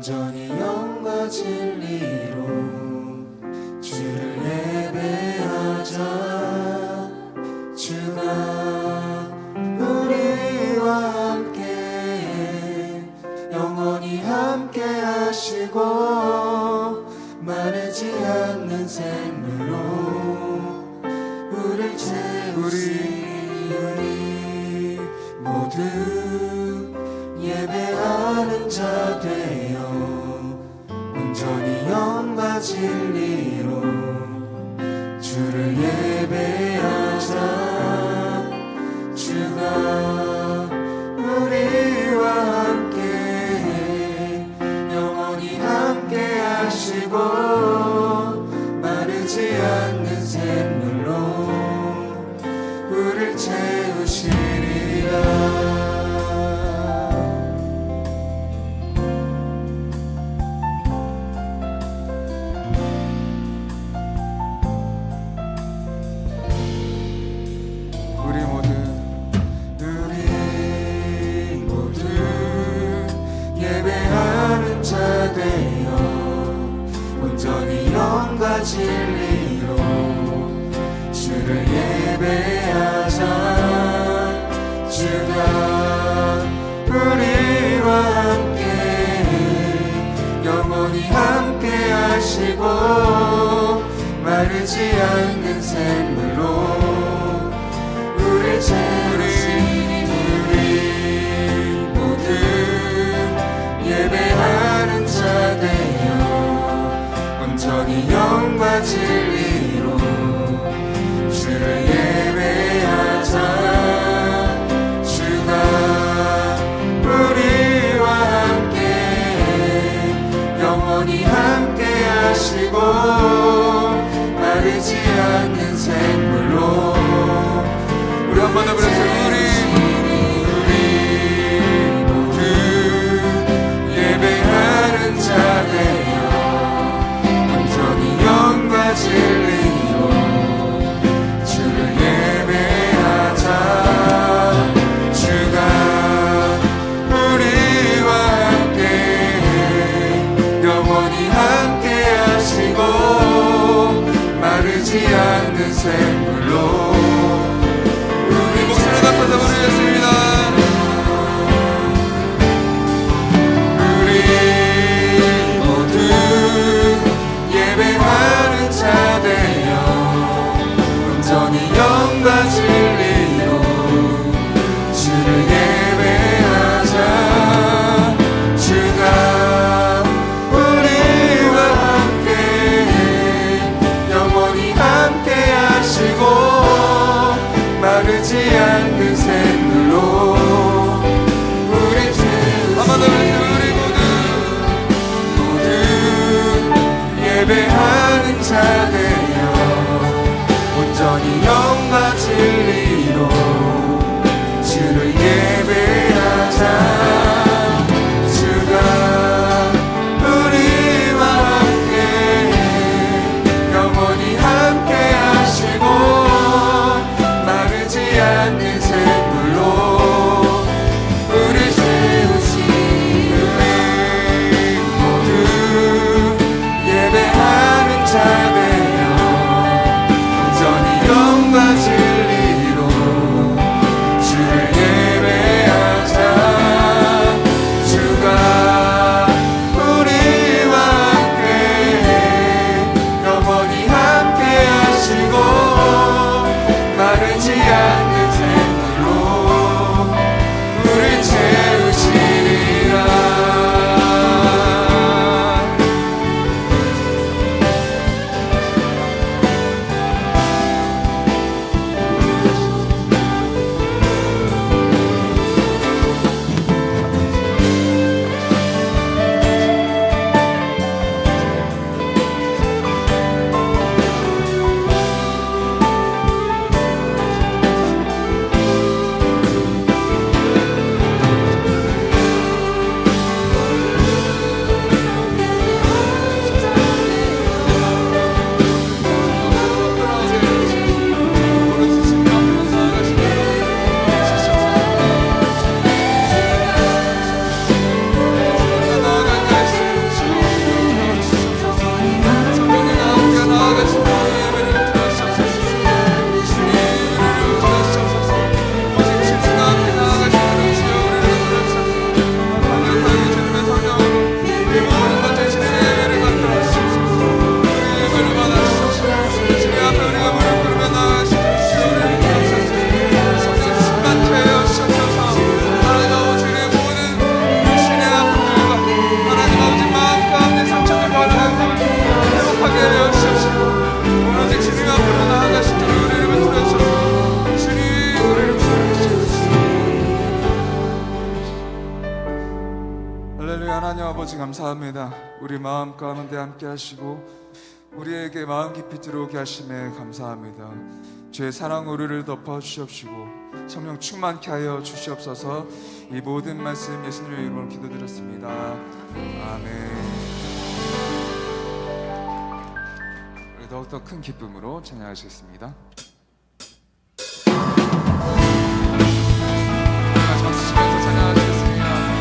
온전히 영과 진리로 주를 예배하자. 주가 우리와 함께 영원히 함께 하시고 마르지 않는 샘물로 우릴 채우시니 우리 모두 예배하는 자 되어 온전히 영과 진리로 주를 예배하자. 주가 우리와 함께 영원히 함께 하시고 마르지 않는 샘물로 우릴 채우시리라. 예배하는 자 되어 온전히 영과 진리로 주를 예배하자. 주가 우리와 함께 영원히 함께 하시고 마르지 않는 샘물로 우릴 채우시니 우리 모두 예배하는 자 되어 온전히 영과 진리로 주를 예배하자. 주가 우리와 함께 영원히 함께 하시고 마르지 않는 샘물로 우리 한 번 더 부르세요. 예배하는 자 되어 온전히 영과 진리로 주를 예배하자. 주가 우리와 함께 영원히 함께 하시고 마르지 않는 샘물로 우리 목소리 높여서 부르겠습니다. 예배하는 자 되어 온전히 영과 진리로 주를 예배하자. 주가 우리와 함께 영원히 함께 하시고 마르지 않는 샘물로 우리 채우시니 예배하는 자 되어 온전히 영과 진리로 주를 예배하자. 주가 우리와 함께 영원히 함께 하시고 마르지 않는 샘물로 우리 채우시니 우리 모두 예배하는 자 되어 할렐루야. 하나님 아버지 감사합니다. 우리 마음 가운데 함께 하시고 우리에게 마음 깊이 들어오게 하심에 감사합니다. 주의 사랑 우리를 덮어주시옵시고 성령 충만케 하여 주시옵소서. 이 모든 말씀 예수님의 이름으로 기도드렸습니다. 아멘. 우리 더욱더 큰 기쁨으로 찬양하시겠습니다. 같이 박수 치면서 찬양하시겠습니다.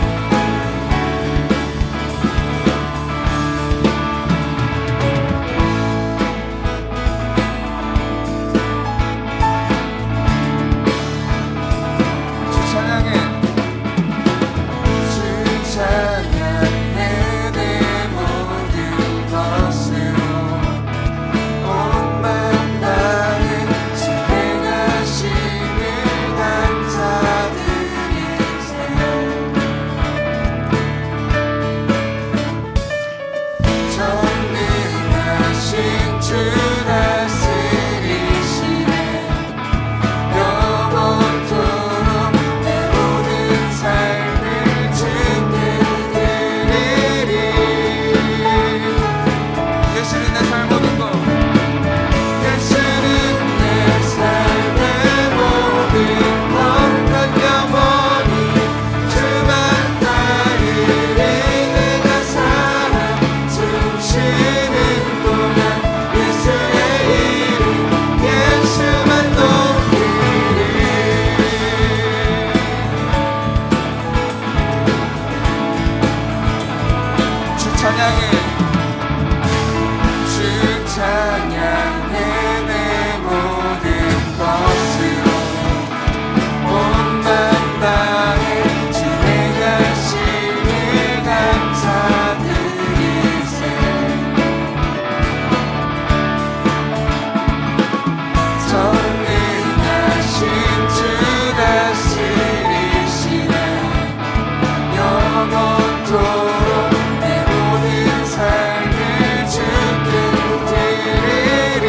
영원토록 내 모든 삶을 주께 드리리.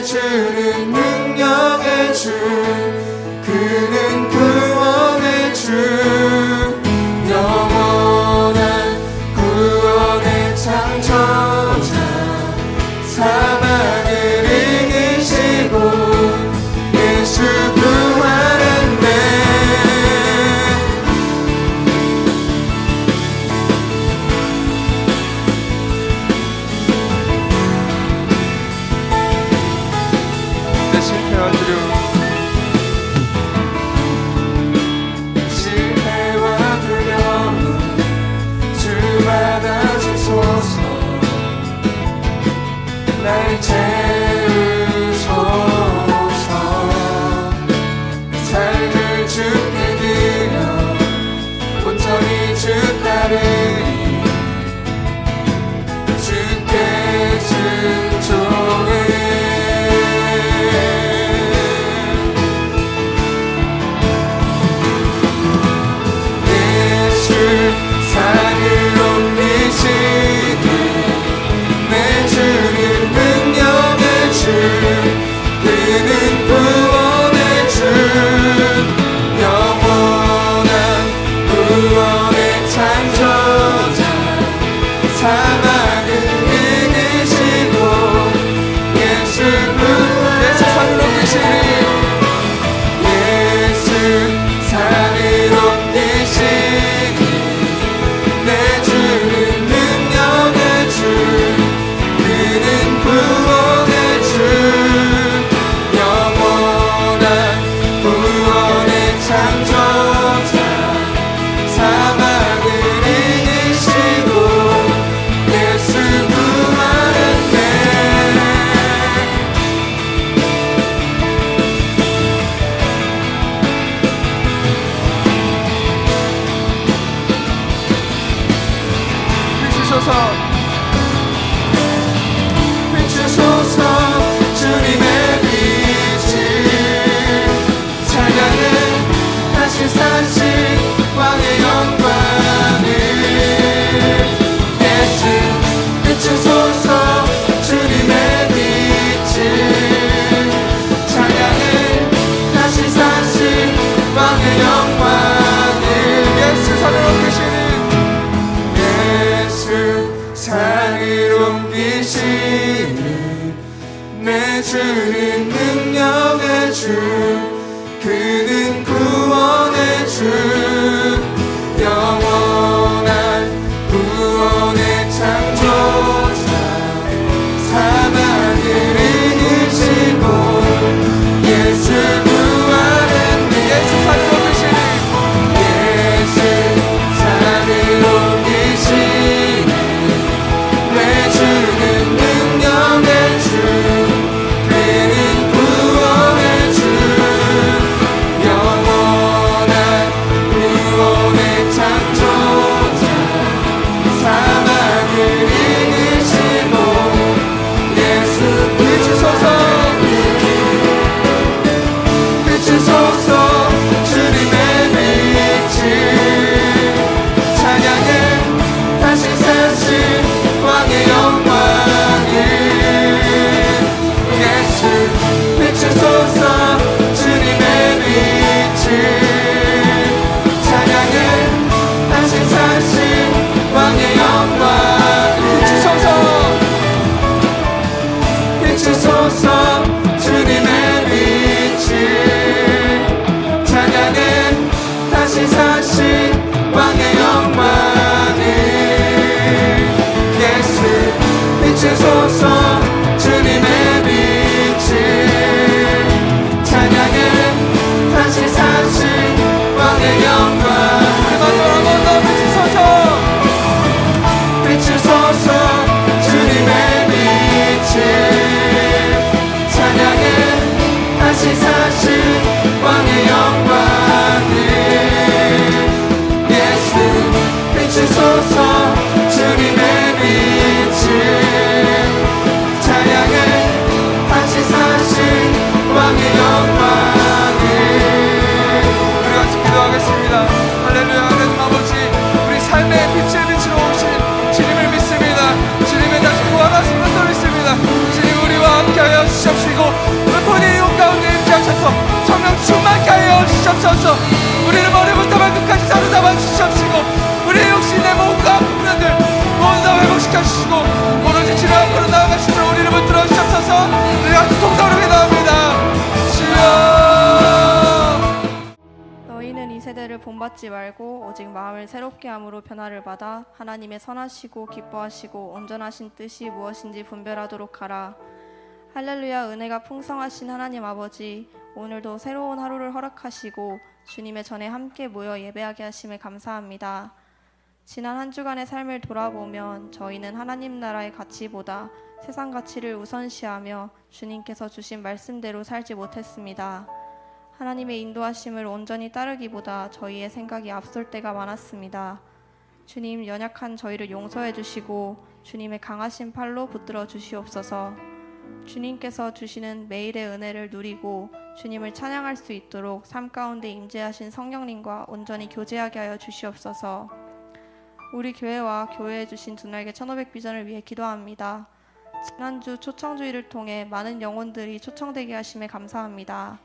주는 능력의 주 그는 구원의 주 영원한 구원의 창조자 사망을 이기시고 예수 부활했네 내 실패와 두려움 주 받아주소서 날 채우소서 삶을 주께 드려 온전히 주 따르리 주께 순종해 산을 옮기시니 내 주는 능력의 주 그는 구원의 주 영원한 구원의 창조자 사망을 이기시고 예수 산을 옮기시니 예수 산을 옮기시니 내 주는 능력의 주 그는 구원의 주 영원한 구원의 창조자 사망을 이기시고 예수 부활했네 비추소서 주님의 빛을 찬양해 다시 사신 왕의 영광을 예수 비추소서 주님의 빛을 찬양해 다시 사신 왕의 영광을 예수 산을 옮기시니 산을 옮기시니 내 주는 능력의 주 그는 구원의 주 영원한 구원의 창조자 사망을 이기시고 예수 부활했네 예수 산을 옮기시니 예수 산을 옮기시니 내 주는 능력의 주 그는 구원의 주 영원한 구원의 창조자 사망을 이기시고 예수 비추소서 비추소서 주님의 빛을 찬양해 다시 사신 왕의 영광을 예수 비추소서 주님의 빛을 찬양해 다시 사신 왕의 영광을 비추소서 주님의 빛을 찬양해 다시 사신 왕의 영광을 예수 비추소서 주님의 빛을 찬양해 다시 사신 왕의 영광 비추소서 주님의 빛을 찬양해 주시옵소서. 우리를 머리부터 발끝까지 사로잡아 주시옵시고 우리의 육신의 몸과 풍년들 모두 다 회복시켜 주시고 오로지 주님 앞으로 나아가시도록 우리를 붙들어 주시옵소서. 우리가 통성으로 기도합니다. 주여. 너희는 이 세대를 본받지 말고 오직 마음을 새롭게 함으로 변화를 받아 하나님의 선하시고 기뻐하시고 온전하신 뜻이 무엇인지 분별하도록 하라. 할렐루야. 은혜가 풍성하신 하나님 아버지, 오늘도 새로운 하루를 허락하시고 주님의 전에 함께 모여 예배하게 하심에 감사합니다. 지난 한 주간의 삶을 돌아보면 저희는 하나님 나라의 가치보다 세상 가치를 우선시하며 주님께서 주신 말씀대로 살지 못했습니다. 하나님의 인도하심을 온전히 따르기보다 저희의 생각이 앞설 때가 많았습니다. 주님, 연약한 저희를 용서해 주시고 주님의 강하신 팔로 붙들어 주시옵소서. 주님께서 주시는 매일의 은혜를 누리고 주님을 찬양할 수 있도록 삶 가운데 임재하신 성령님과 온전히 교제하게 하여 주시옵소서. 우리 교회와 교회에 주신 두 날개 1500 비전을 위해 기도합니다. 지난주 초청주의를 통해 많은 영혼들이 초청되게 하심에 감사합니다.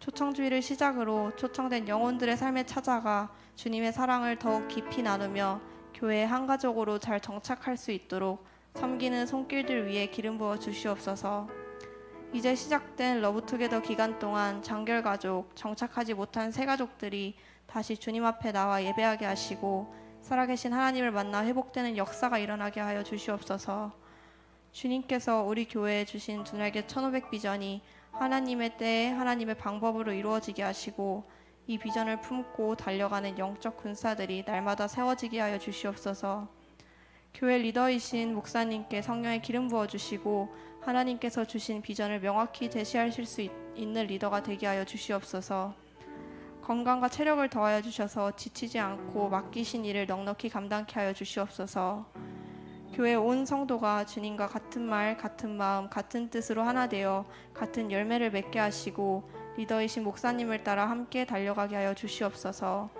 초청주의를 시작으로 초청된 영혼들의 삶에 찾아가 주님의 사랑을 더욱 깊이 나누며 교회의 한 가족으로 잘 정착할 수 있도록 섬기는 손길들 위에 기름 부어 주시옵소서. 이제 시작된 러브투게더 기간 동안 장결가족, 정착하지 못한 새가족들이 다시 주님 앞에 나와 예배하게 하시고 살아계신 하나님을 만나 회복되는 역사가 일어나게 하여 주시옵소서. 주님께서 우리 교회에 주신 두 날개 1500 비전이 하나님의 때에 하나님의 방법으로 이루어지게 하시고 이 비전을 품고 달려가는 영적 군사들이 날마다 세워지게 하여 주시옵소서. 교회 리더이신 목사님께 성령의 기름 부어주시고 하나님께서 주신 비전을 명확히 제시하실 수 있는 리더가 되게 하여 주시옵소서. 건강과 체력을 더하여 주셔서 지치지 않고 맡기신 일을 넉넉히 감당케 하여 주시옵소서. 교회 온 성도가 주님과 같은 말, 같은 마음, 같은 뜻으로 하나 되어 같은 열매를 맺게 하시고 리더이신 목사님을 따라 함께 달려가게 하여 주시옵소서.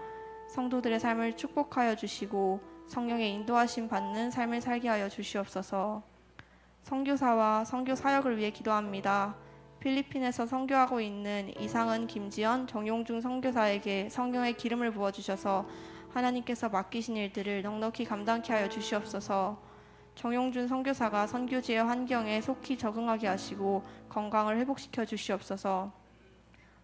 성도들의 삶을 축복하여 주시고 성령의 인도하심 받는 삶을 살게 하여 주시옵소서. 선교사와 선교 사역을 위해 기도합니다. 필리핀에서 선교하고 있는 이상은, 김지연, 정용중 선교사에게 성령의 기름을 부어주셔서 하나님께서 맡기신 일들을 넉넉히 감당케 하여 주시옵소서. 정용준 선교사가 선교지의 환경에 속히 적응하게 하시고 건강을 회복시켜 주시옵소서.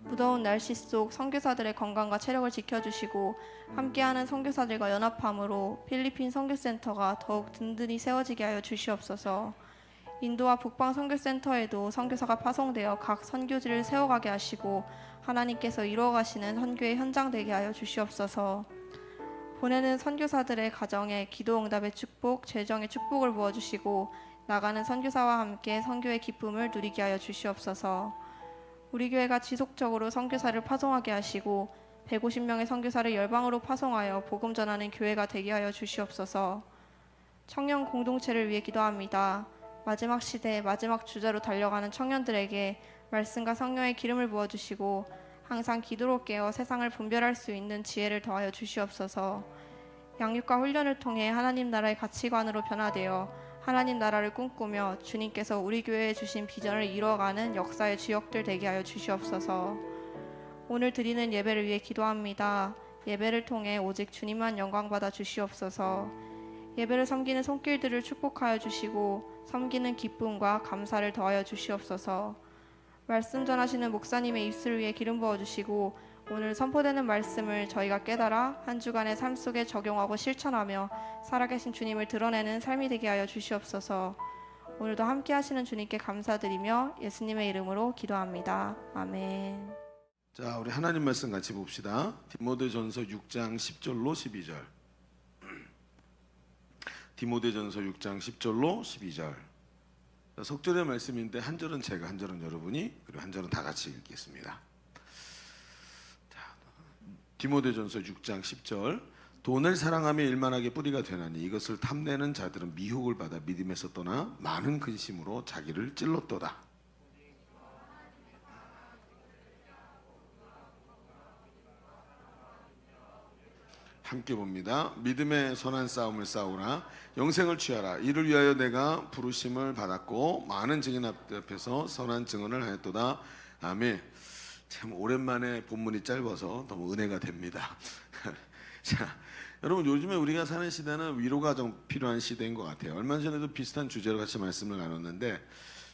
무더운 날씨 속 선교사들의 건강과 체력을 지켜주시고 함께하는 선교사들과 연합함으로 필리핀 선교센터가 더욱 든든히 세워지게 하여 주시옵소서. 인도와 북방 선교센터에도 선교사가 파송되어 각 선교지를 세워가게 하시고 하나님께서 이루어가시는 선교의 현장 되게 하여 주시옵소서. 보내는 선교사들의 가정에 기도응답의 축복, 재정의 축복을 부어주시고 나가는 선교사와 함께 선교의 기쁨을 누리게 하여 주시옵소서. 우리 교회가 지속적으로 선교사를 파송하게 하시고 150명의 선교사를 열방으로 파송하여 복음 전하는 교회가 되게 하여 주시옵소서. 청년 공동체를 위해 기도합니다. 마지막 시대 마지막 주자로 달려가는 청년들에게 말씀과 성령의 기름을 부어주시고 항상 기도로 깨어 세상을 분별할 수 있는 지혜를 더하여 주시옵소서. 양육과 훈련을 통해 하나님 나라의 가치관으로 변화되어 하나님 나라를 꿈꾸며 주님께서 우리 교회에 주신 비전을 이루어가는 역사의 주역들 되게 하여 주시옵소서. 오늘 드리는 예배를 위해 기도합니다. 예배를 통해 오직 주님만 영광받아 주시옵소서. 예배를 섬기는 손길들을 축복하여 주시고 섬기는 기쁨과 감사를 더하여 주시옵소서. 말씀 전하시는 목사님의 입술을 위해 기름 부어주시고 오늘 선포되는 말씀을 저희가 깨달아 한 주간의 삶 속에 적용하고 실천하며 살아계신 주님을 드러내는 삶이 되게 하여 주시옵소서. 오늘도 함께 하시는 주님께 감사드리며 예수님의 이름으로 기도합니다. 아멘. 자, 우리 하나님 말씀 같이 봅시다. 디모데전서 6장 10절로 12절. 디모데전서 6장 10절로 12절. 석절의 말씀인데 한 절은 제가, 한 절은 여러분이, 그리고 한 절은 다 같이 읽겠습니다. 디모데전서 6장 10절. 돈을 사랑하며 일만하게 뿌리가 되나니 이것을 탐내는 자들은 미혹을 받아 믿음에서 떠나 많은 근심으로 자기를 찔렀도다. 함께 봅니다. 믿음의 선한 싸움을 싸우라. 영생을 취하라. 이를 위하여 내가 부르심을 받았고 많은 증인 앞에서 선한 증언을 하였도다. 아멘. 참 오랜만에 본문이 짧아서 너무 은혜가 됩니다. 자, 여러분 요즘에 우리가 사는 시대는 위로가 좀 필요한 시대인 것 같아요. 얼마 전에도 비슷한 주제로 같이 말씀을 나눴는데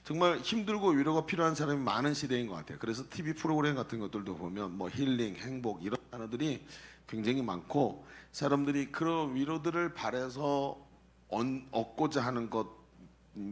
정말 힘들고 위로가 필요한 사람이 많은 시대인 것 같아요. 그래서 TV 프로그램 같은 것들도 보면 뭐 힐링, 행복 이런 단어들이 굉장히 많고 사람들이 그런 위로들을 바라서 얻고자 하는 것,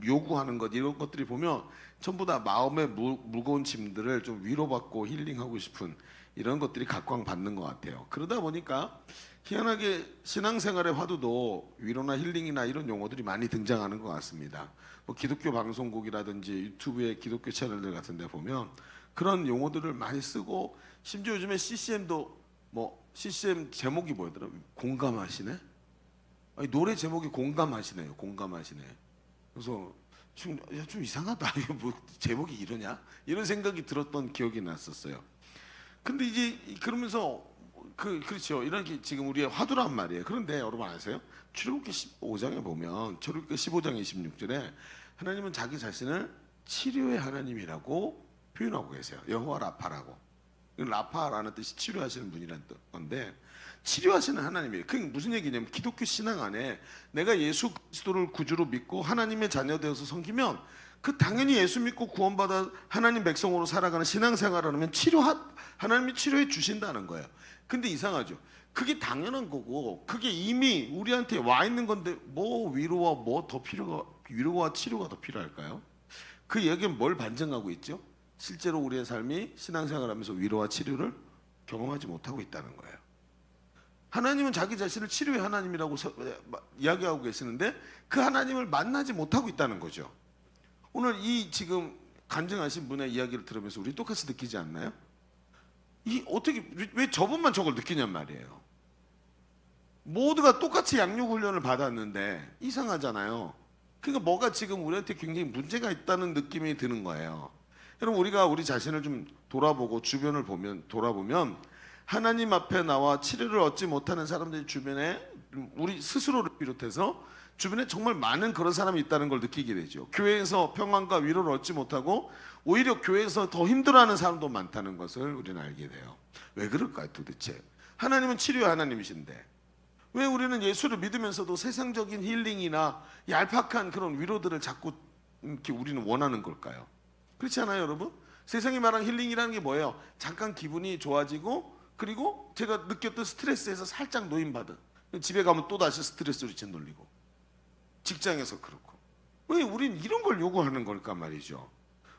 요구하는 것 이런 것들이 보면 전부 다 마음의 무거운 짐들을 좀 위로받고 힐링하고 싶은 이런 것들이 각광받는 것 같아요. 그러다 보니까 희한하게 신앙생활의 화두도 위로나 힐링이나 이런 용어들이 많이 등장하는 것 같습니다. 뭐 기독교 방송국이라든지 유튜브의 기독교 채널들 같은 데 보면 그런 용어들을 많이 쓰고 심지어 요즘에 CCM도 뭐 CCM 제목이 뭐였더라? 공감하시네? 아니, 노래 제목이 공감하시네요. 공감하시네. 그래서 좀 이상하다. 이거 뭐 제목이 이러냐? 이런 생각이 들었던 기억이 났었어요. 근데 이제 그러면서 그렇죠. 이런 게 지금 우리의 화두란 말이에요. 그런데 여러분 아세요? 출애굽기 15장에 보면 출애굽기 15장 26절에 하나님은 자기 자신을 치료의 하나님이라고 표현하고 계세요. 여호와 라파라고. 라파라는 뜻이 치료하시는 분이라는 건데 치료하시는 하나님이에요. 그게 무슨 얘기냐면 기독교 신앙 안에 내가 예수 그리스도를 구주로 믿고 하나님의 자녀 되어서 섬기면 그 당연히 예수 믿고 구원받아 하나님 백성으로 살아가는 신앙생활을 하면 하나님이 치료해 주신다는 거예요. 근데 이상하죠. 그게 당연한 거고 그게 이미 우리한테 와 있는 건데 뭐 위로와 치료가 더 필요할까요? 그 이야기는 뭘 반증하고 있죠? 실제로 우리의 삶이 신앙생활하면서 위로와 치료를 경험하지 못하고 있다는 거예요. 하나님은 자기 자신을 치료의 하나님이라고 이야기하고 계시는데 그 하나님을 만나지 못하고 있다는 거죠. 오늘 이 지금 간증하신 분의 이야기를 들으면서 우리 똑같이 느끼지 않나요? 어떻게 왜 저분만 저걸 느끼냔 말이에요. 모두가 똑같이 양육 훈련을 받았는데 이상하잖아요. 그러니까 뭐가 지금 우리한테 굉장히 문제가 있다는 느낌이 드는 거예요. 여러분 우리가 우리 자신을 좀 돌아보고 주변을 돌아보면 하나님 앞에 나와 치료를 얻지 못하는 사람들이 주변에 우리 스스로를 비롯해서 주변에 정말 많은 그런 사람이 있다는 걸 느끼게 되죠. 교회에서 평안과 위로를 얻지 못하고 오히려 교회에서 더 힘들어하는 사람도 많다는 것을 우리는 알게 돼요. 왜 그럴까요 도대체? 하나님은 치료의 하나님이신데 왜 우리는 예수를 믿으면서도 세상적인 힐링이나 얄팍한 그런 위로들을 자꾸 이렇게 우리는 원하는 걸까요? 그렇지 않아요 여러분? 세상이 말하는 힐링이라는 게 뭐예요? 잠깐 기분이 좋아지고 그리고 제가 느꼈던 스트레스에서 살짝 노임받은 집에 가면 또다시 스트레스로 짓눌리고 직장에서 그렇고 왜 우린 이런 걸 요구하는 걸까 말이죠.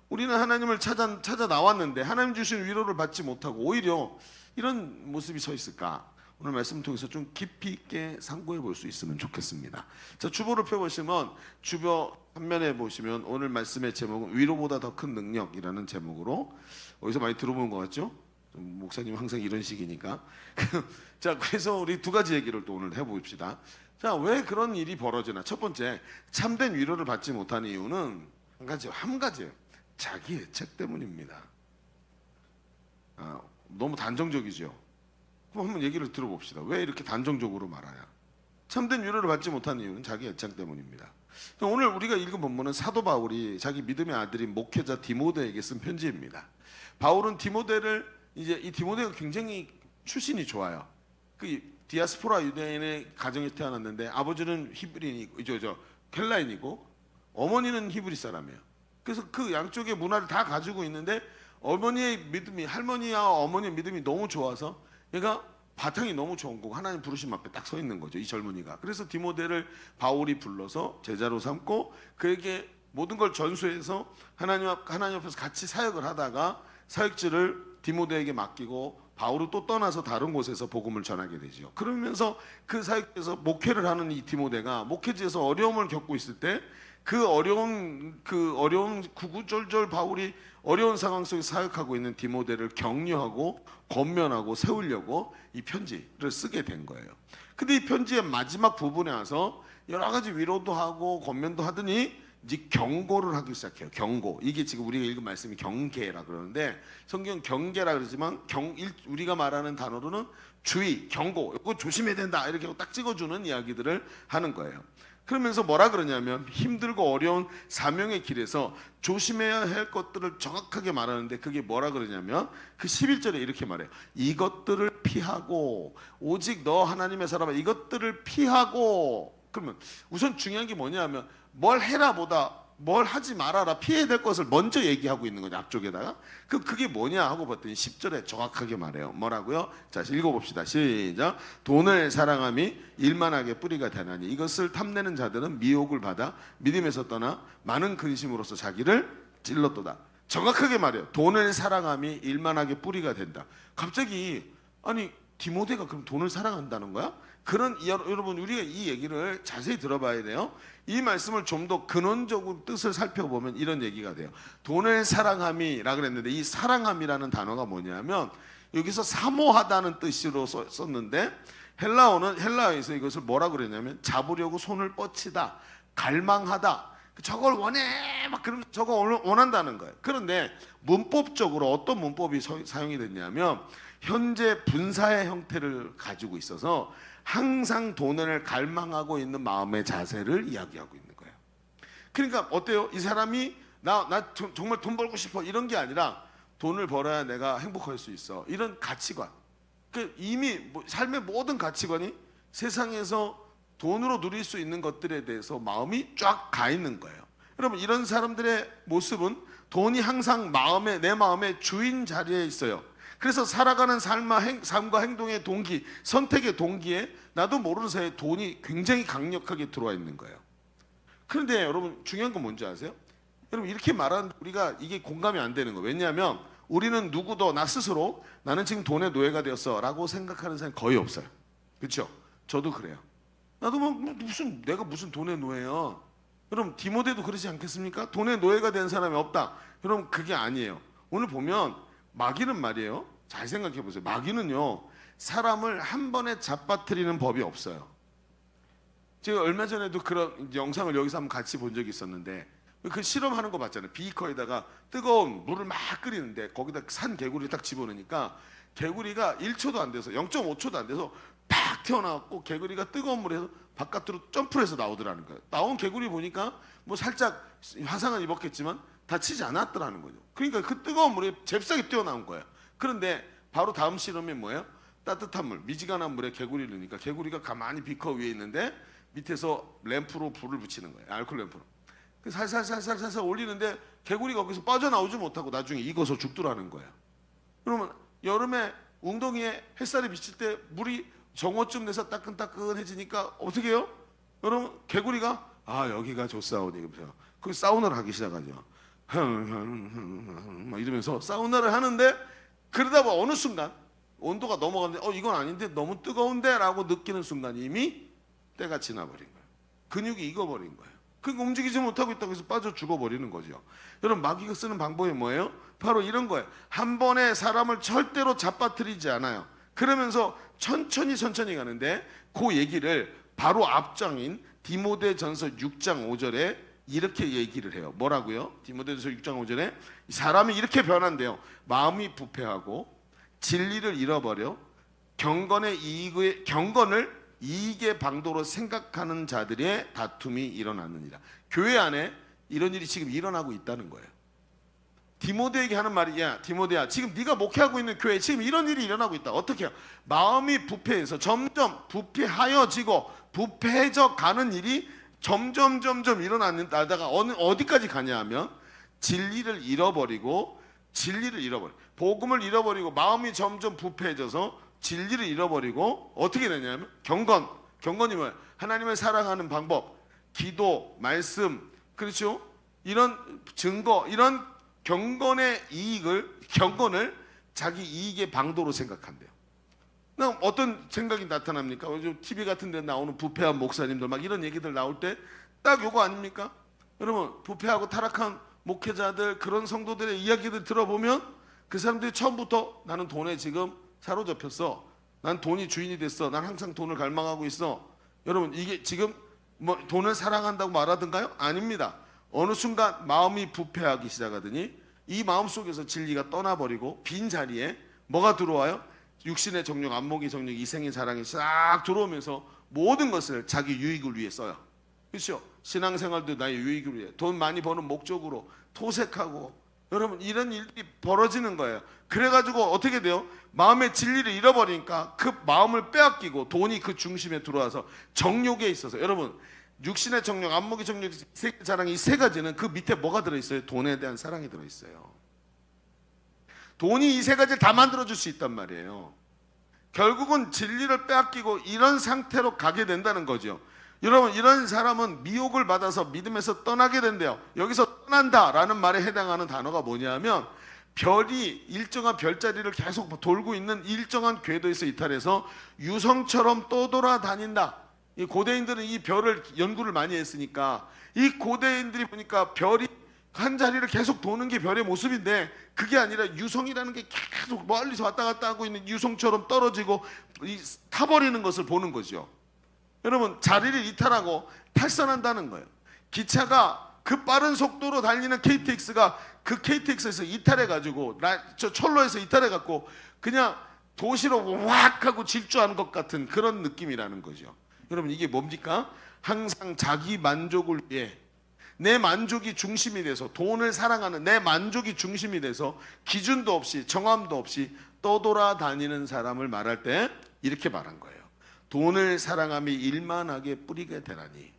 우리는 하나님을 찾아 나왔는데 하나님 주신 위로를 받지 못하고 오히려 이런 모습이 서 있을까? 오늘 말씀을 통해서 좀 깊이 있게 상고해 볼 수 있으면 좋겠습니다. 자, 주보를 펴보시면 주보 한면에 보시면 오늘 말씀의 제목은 위로보다 더 큰 능력이라는 제목으로 어디서 많이 들어본 것 같죠? 목사님 항상 이런 식이니까. 자, 그래서 우리 두 가지 얘기를 또 오늘 해봅시다. 자, 왜 그런 일이 벌어지나? 첫 번째, 참된 위로를 받지 못하는 이유는 한 가지예요. 자기 애착 때문입니다. 너무 단정적이죠. 그럼 한번 얘기를 들어봅시다. 왜 이렇게 단정적으로 말하냐? 참된 위로를 받지 못하는 이유는 자기 애착 때문입니다. 오늘 우리가 읽은 본문은 사도 바울이 자기 믿음의 아들인 목회자 디모데에게 쓴 편지입니다. 바울은 디모데를 이 디모데가 굉장히 출신이 좋아요. 그 디아스포라 유대인의 가정에 태어났는데 아버지는 히브리인이고 켈라인이고 어머니는 히브리 사람이에요. 그래서 그 양쪽의 문화를 다 가지고 있는데 할머니와 어머니의 믿음이 너무 좋아서 얘가 바탕이 너무 좋은 거고 하나님 부르심 앞에 딱 서 있는 거죠. 이 젊은이가. 그래서 디모데를 바울이 불러서 제자로 삼고 그에게 모든 걸 전수해서 하나님 앞에서 같이 사역을 하다가 사역지를 디모데에게 맡기고 바울은 또 떠나서 다른 곳에서 복음을 전하게 되죠. 그러면서 그 사역에서 목회를 하는 이 디모데가 목회지에서 어려움을 겪고 있을 때 그 어려운 구구절절 바울이 어려운 상황 속에 사역하고 있는 디모데를 격려하고 권면하고 세우려고 이 편지를 쓰게 된 거예요. 근데 이 편지의 마지막 부분에 와서 여러 가지 위로도 하고 권면도 하더니 이제 경고를 하기 시작해요. 경고. 이게 지금 우리가 읽은 말씀이 경계라 그러는데 성경 경계라 그러지만 우리가 말하는 단어로는 주의, 경고, 이거 조심해야 된다 이렇게 딱 찍어주는 이야기들을 하는 거예요. 그러면서 뭐라 그러냐면 힘들고 어려운 사명의 길에서 조심해야 할 것들을 정확하게 말하는데 그게 뭐라 그러냐면 그 11절에 이렇게 말해요. 이것들을 피하고 오직 너 하나님의 사람아 이것들을 피하고. 그러면 우선 중요한 게 뭐냐면 뭘 해라 보다 뭘 하지 말아라 피해야 될 것을 먼저 얘기하고 있는 거죠. 앞쪽에다가. 그게 뭐냐 하고 봤더니 10절에 정확하게 말해요. 뭐라고요? 자, 읽어봅시다. 시작. 돈을 사랑함이 일만하게 뿌리가 되나니 이것을 탐내는 자들은 미혹을 받아 믿음에서 떠나 많은 근심으로써 자기를 찔렀도다. 정확하게 말해요. 돈을 사랑함이 일만하게 뿌리가 된다. 갑자기 아니 디모데가 그럼 돈을 사랑한다는 거야? 여러분 우리가 이 얘기를 자세히 들어봐야 돼요. 이 말씀을 좀 더 근원적인 뜻을 살펴보면 이런 얘기가 돼요. 돈을 사랑함이라 그랬는데 이 사랑함이라는 단어가 뭐냐면 여기서 사모하다는 뜻으로 썼는데 헬라어에서 이것을 뭐라 그랬냐면 잡으려고 손을 뻗치다, 갈망하다. 저걸 원해 막 그러면 저거 원한다는 거예요. 그런데 문법적으로 어떤 문법이 사용이 됐냐면 현재 분사의 형태를 가지고 있어서 항상 돈을 갈망하고 있는 마음의 자세를 이야기하고 있는 거예요. 그러니까 어때요? 이 사람이 나 정말 돈 벌고 싶어 이런 게 아니라 돈을 벌어야 내가 행복할 수 있어 이런 가치관. 이미 삶의 모든 가치관이 세상에서 돈으로 누릴 수 있는 것들에 대해서 마음이 쫙 가 있는 거예요. 여러분 이런 사람들의 모습은 돈이 항상 내 마음의 주인 자리에 있어요. 그래서 살아가는 삶과 행동의 동기, 선택의 동기에 나도 모르는 사이에 돈이 굉장히 강력하게 들어와 있는 거예요. 그런데 여러분 중요한 건 뭔지 아세요? 여러분 이렇게 말하는 우리가 이게 공감이 안 되는 거예요. 왜냐하면 우리는 누구도 나 스스로 나는 지금 돈의 노예가 되었어 라고 생각하는 사람이 거의 없어요. 그렇죠? 저도 그래요. 나도 내가 무슨 돈의 노예야. 여러분 디모데도 그러지 않겠습니까? 돈의 노예가 된 사람이 없다. 여러분 그게 아니에요. 오늘 보면 마귀는 말이에요. 잘 생각해 보세요. 마귀는요 사람을 한 번에 잡아뜨리는 법이 없어요. 제가 얼마 전에도 그런 영상을 여기서 한번 같이 본 적이 있었는데 그 실험하는 거 봤잖아요. 비커에다가 뜨거운 물을 막 끓이는데 거기다 산 개구리 딱 집어넣으니까 개구리가 1초도 안 돼서 0.5초도 안 돼서 팍 튀어나왔고 개구리가 뜨거운 물에서 바깥으로 점프를 해서 나오더라는 거예요. 나온 개구리 보니까 뭐 살짝 화상을 입었겠지만 다치지 않았더라는 거죠. 그러니까 그 뜨거운 물에 잽싸게 뛰어나온 거예요. 그런데 바로 다음 실험이 뭐예요? 따뜻한 물, 미지근한 물에 개구리를 넣으니까 개구리가 가만히 비커 위에 있는데 밑에서 램프로 불을 붙이는 거예요. 알코올 램프로. 살살 올리는데 개구리가 거기서 빠져나오지 못하고 나중에 익어서 죽더라는 거예요. 그러면 여름에 웅덩이에 햇살이 비칠 때 물이 정오쯤 돼서 따끈따끈해지니까 어떻게 해요? 여러분 개구리가 여기가 좋사오니 그러면서 그 사우나를 하기 시작하죠. 막 이러면서 사우나를 하는데 그러다 보면 어느 순간 온도가 넘어가는데 이건 아닌데 너무 뜨거운데 라고 느끼는 순간 이미 때가 지나버린 거예요. 근육이 익어버린 거예요. 그러니까 움직이지 못하고 있다고 해서 빠져 죽어버리는 거죠. 여러분 마귀가 쓰는 방법이 뭐예요? 바로 이런 거예요. 한 번에 사람을 절대로 잡아뜨리지 않아요. 그러면서 천천히 가는데 그 얘기를 바로 앞장인 디모데전서 6장 5절에 이렇게 얘기를 해요. 뭐라고요? 디모데전서 6장 5절에 사람이 이렇게 변한대요. 마음이 부패하고 진리를 잃어버려 경건을 이익의 방도로 생각하는 자들의 다툼이 일어나느니라. 교회 안에 이런 일이 지금 일어나고 있다는 거예요. 디모데에게 하는 말이 디모데야 지금 네가 목회하고 있는 교회에 지금 이런 일이 일어나고 있다. 어떻게 해요? 마음이 부패해서 점점 부패하여지고 부패해져 가는 일이 점점 일어나다가 어디까지 가냐 하면 진리를 잃어버리고 복음을 잃어버리고 마음이 점점 부패해져서 진리를 잃어버리고 어떻게 되냐면 경건이 뭐예요? 하나님을 사랑하는 방법, 기도, 말씀, 그렇죠? 이런 증거, 이런 경건을 자기 이익의 방도로 생각한대요. 어떤 생각이 나타납니까? 요즘 TV 같은 데 나오는 부패한 목사님들 막 이런 얘기들 나올 때 딱 요거 아닙니까? 여러분 부패하고 타락한 목회자들 그런 성도들의 이야기들 들어보면 그 사람들이 처음부터 나는 돈에 지금 사로잡혔어. 난 돈이 주인이 됐어. 난 항상 돈을 갈망하고 있어. 여러분 이게 지금 뭐 돈을 사랑한다고 말하던가요? 아닙니다. 어느 순간 마음이 부패하기 시작하더니 이 마음 속에서 진리가 떠나버리고 빈 자리에 뭐가 들어와요? 육신의 정욕, 안목의 정욕, 이생의 사랑이 싹 들어오면서 모든 것을 자기 유익을 위해 써요. 그렇죠? 신앙생활도 나의 유익을 위해 돈 많이 버는 목적으로 토색하고, 여러분 이런 일이 벌어지는 거예요. 그래가지고 어떻게 돼요? 마음의 진리를 잃어버리니까 그 마음을 빼앗기고 돈이 그 중심에 들어와서 정욕에 있어서, 여러분 육신의 정욕, 안목의 정욕, 세계 자랑, 이 세 가지는 그 밑에 뭐가 들어있어요? 돈에 대한 사랑이 들어있어요. 돈이 이 세 가지를 다 만들어줄 수 있단 말이에요. 결국은 진리를 빼앗기고 이런 상태로 가게 된다는 거죠. 여러분 이런 사람은 미혹을 받아서 믿음에서 떠나게 된대요. 여기서 떠난다라는 말에 해당하는 단어가 뭐냐면, 별이 일정한 별자리를 계속 돌고 있는 일정한 궤도에서 이탈해서 유성처럼 떠돌아다닌다. 이 고대인들은 이 별을 연구를 많이 했으니까 이 고대인들이 보니까 별이 한 자리를 계속 도는 게 별의 모습인데, 그게 아니라 유성이라는 게 계속 멀리서 왔다 갔다 하고 있는 유성처럼 떨어지고 타버리는 것을 보는 거죠. 여러분 자리를 이탈하고 탈선한다는 거예요. 기차가 그 빠른 속도로 달리는 KTX가 그 KTX에서 이탈해가지고 저 철로에서 이탈해갖고 그냥 도시로 확 하고 질주하는 것 같은 그런 느낌이라는 거죠. 여러분 이게 뭡니까? 항상 자기 만족을 위해, 내 만족이 중심이 돼서, 돈을 사랑하는 내 만족이 중심이 돼서 기준도 없이 정함도 없이 떠돌아다니는 사람을 말할 때 이렇게 말한 거예요. 돈을 사랑함이 일만하게 뿌리게 되라니.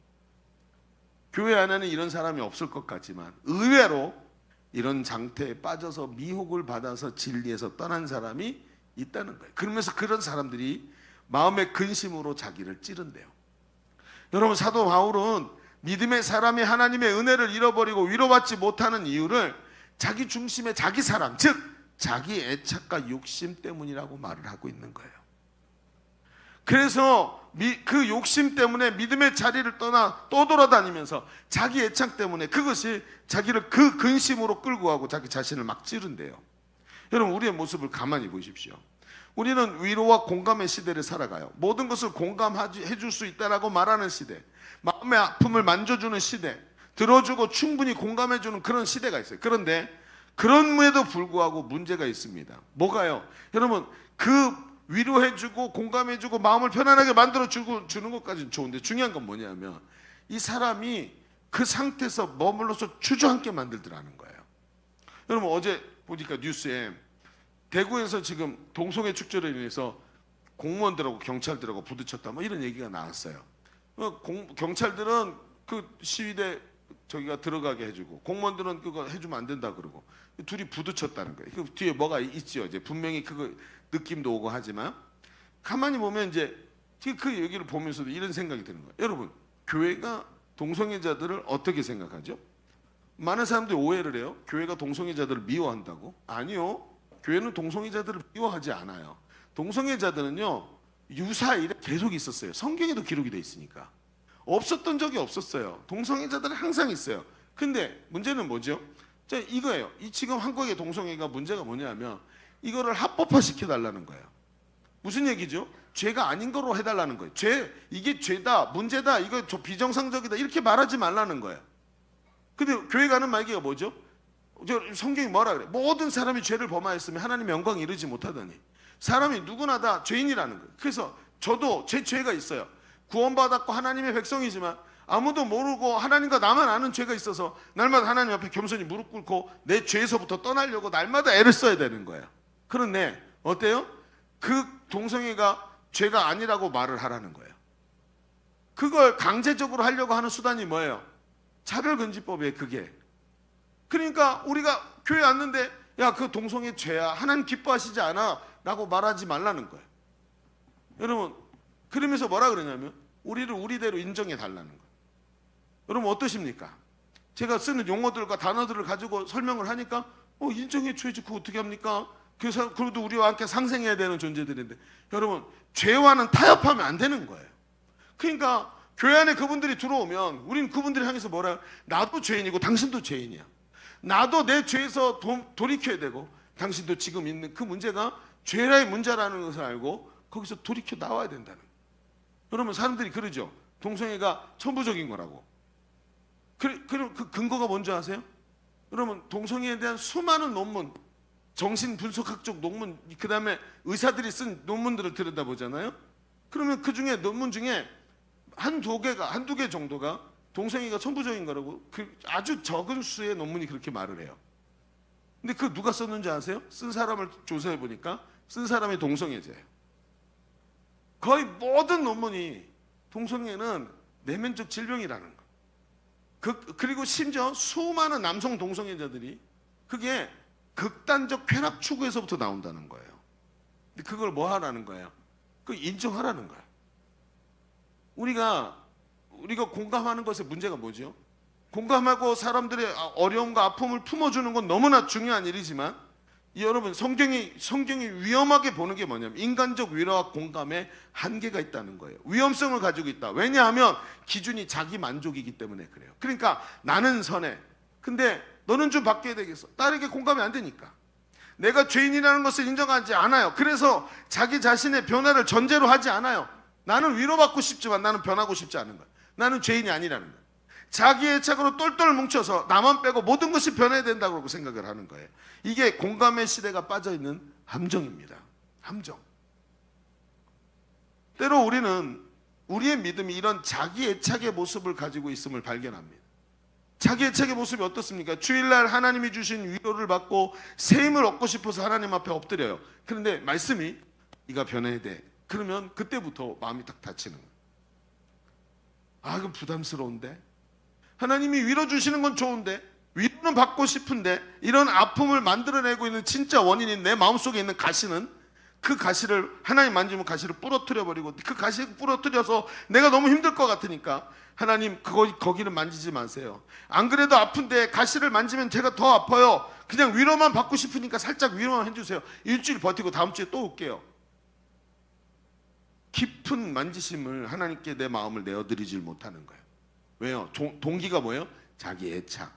교회 안에는 이런 사람이 없을 것 같지만 의외로 이런 장태에 빠져서 미혹을 받아서 진리에서 떠난 사람이 있다는 거예요. 그러면서 그런 사람들이 마음의 근심으로 자기를 찌른대요. 여러분 사도 바울은 믿음의 사람이 하나님의 은혜를 잃어버리고 위로받지 못하는 이유를 자기 중심의 자기 사랑, 즉 자기 애착과 욕심 때문이라고 말을 하고 있는 거예요. 그래서 그 욕심 때문에 믿음의 자리를 떠나 떠돌아다니면서 자기 애착 때문에 그것이 자기를 그 근심으로 끌고 가고 자기 자신을 막 찌른대요. 여러분 우리의 모습을 가만히 보십시오. 우리는 위로와 공감의 시대를 살아가요. 모든 것을 공감해 줄 수 있다라고 말하는 시대, 마음의 아픔을 만져주는 시대, 들어주고 충분히 공감해 주는 그런 시대가 있어요. 그런데 그럼에도 불구하고 문제가 있습니다. 뭐가요? 여러분 그 위로해주고 공감해주고 마음을 편안하게 만들어주고 주는 것까지는 좋은데, 중요한 건 뭐냐면 이 사람이 그 상태에서 머물러서 주저앉게 만들더라는 거예요. 여러분 어제 보니까 뉴스에 대구에서 지금 동성애 축제로 인해서 공무원들하고 경찰들하고 부딪혔다 뭐 이런 얘기가 나왔어요. 경찰들은 그 시위대 저기가 들어가게 해주고 공무원들은 그거 해주면 안 된다 그러고 둘이 부딪혔다는 거예요. 그 뒤에 뭐가 있죠. 이제 분명히 그거 느낌도 오고 하지만 가만히 보면 이제 그 얘기를 보면서도 이런 생각이 드는 거예요. 여러분 교회가 동성애자들을 어떻게 생각하죠? 많은 사람들이 오해를 해요. 교회가 동성애자들을 미워한다고? 아니요. 교회는 동성애자들을 미워하지 않아요. 동성애자들은요 유사일에 계속 있었어요. 성경에도 기록이 돼 있으니까. 없었던 적이 없었어요. 동성애자들은 항상 있어요. 근데 문제는 뭐죠? 자, 이거예요. 이 지금 한국의 동성애가 문제가 뭐냐면 이거를 합법화 시켜달라는 거예요. 무슨 얘기죠? 죄가 아닌 거로 해달라는 거예요. 이게 죄다, 문제다, 이거 저 비정상적이다 이렇게 말하지 말라는 거예요. 근데 교회가 하는 말기가 뭐죠? 성경이 뭐라 그래? 모든 사람이 죄를 범하였으면 하나님의 영광에 이르지 못하더니, 사람이 누구나 다 죄인이라는 거예요. 그래서 저도 제 죄가 있어요. 구원받았고 하나님의 백성이지만 아무도 모르고 하나님과 나만 아는 죄가 있어서 날마다 하나님 앞에 겸손히 무릎 꿇고 내 죄에서부터 떠나려고 날마다 애를 써야 되는 거예요. 그런데 어때요? 그 동성애가 죄가 아니라고 말을 하라는 거예요. 그걸 강제적으로 하려고 하는 수단이 뭐예요? 차별금지법이에요. 그게. 그러니까 우리가 교회 왔는데 야, 그 동성애 죄야, 하나님 기뻐하시지 않아 라고 말하지 말라는 거예요. 여러분 그러면서 뭐라 그러냐면 우리를 우리대로 인정해 달라는 거예요. 여러분 어떠십니까? 제가 쓰는 용어들과 단어들을 가지고 설명을 하니까 인정해 줘야지 그거 어떻게 합니까? 그래도 우리와 함께 상생해야 되는 존재들인데, 여러분 죄와는 타협하면 안 되는 거예요. 그러니까 교회 안에 그분들이 들어오면 우리는 그분들을 향해서 뭐라, 나도 죄인이고 당신도 죄인이야. 나도 내 죄에서 돌이켜야 되고 당신도 지금 있는 그 문제가 죄라의 문제라는 것을 알고 거기서 돌이켜 나와야 된다는 거예요. 여러분 사람들이 그러죠. 동성애가 천부적인 거라고. 그럼 그 근거가 뭔지 아세요? 여러분 동성애에 대한 수많은 논문, 정신분석학적 논문, 그 다음에 의사들이 쓴 논문들을 들여다보잖아요. 그러면 그 중에 논문 중에 한두 개 정도가 동성애가 천부적인 거라고 아주 적은 수의 논문이 그렇게 말을 해요. 근데 그 누가 썼는지 아세요? 쓴 사람을 조사해 보니까 쓴 사람이 동성애자예요. 거의 모든 논문이 동성애는 내면적 질병이라는 거. 그리고 심지어 수많은 남성 동성애자들이 그게 극단적 쾌락 추구에서부터 나온다는 거예요. 근데 그걸 뭐 하라는 거예요? 그 인정하라는 거예요. 우리가 공감하는 것의 문제가 뭐죠? 공감하고 사람들의 어려움과 아픔을 품어주는 건 너무나 중요한 일이지만 여러분 성경이 위험하게 보는 게 뭐냐면 인간적 위로와 공감에 한계가 있다는 거예요. 위험성을 가지고 있다. 왜냐하면 기준이 자기 만족이기 때문에 그래요. 그러니까 나는 선해. 근데 너는 좀 바뀌어야 되겠어. 딸에게 공감이 안 되니까. 내가 죄인이라는 것을 인정하지 않아요. 그래서 자기 자신의 변화를 전제로 하지 않아요. 나는 위로받고 싶지만 나는 변하고 싶지 않은 거예요. 나는 죄인이 아니라는 거예요. 자기의 착으로 똘똘 뭉쳐서 나만 빼고 모든 것이 변해야 된다고 생각을 하는 거예요. 이게 공감의 시대가 빠져있는 함정입니다. 함정. 때로 우리는 우리의 믿음이 이런 자기 애착의 모습을 가지고 있음을 발견합니다. 자기 애착의 모습이 어떻습니까? 주일날 하나님이 주신 위로를 받고 새 힘을 얻고 싶어서 하나님 앞에 엎드려요. 그런데 말씀이 네가 변해야 돼. 그러면 그때부터 마음이 딱 닫히는 거예요. 아, 그럼 부담스러운데? 하나님이 위로 주시는 건 좋은데 위로는 받고 싶은데 이런 아픔을 만들어내고 있는 진짜 원인인 내 마음속에 있는 가시는 그 가시를 하나님 만지면 가시를 부러뜨려 버리고 그 가시를 부러뜨려서 내가 너무 힘들 것 같으니까 하나님 거기는 만지지 마세요. 안 그래도 아픈데 가시를 만지면 제가 더 아파요. 그냥 위로만 받고 싶으니까 살짝 위로만 해주세요. 일주일 버티고 다음 주에 또 올게요. 깊은 만지심을 하나님께 내 마음을 내어드리질 못하는 거예요. 왜요? 동기가 뭐예요? 자기 애착.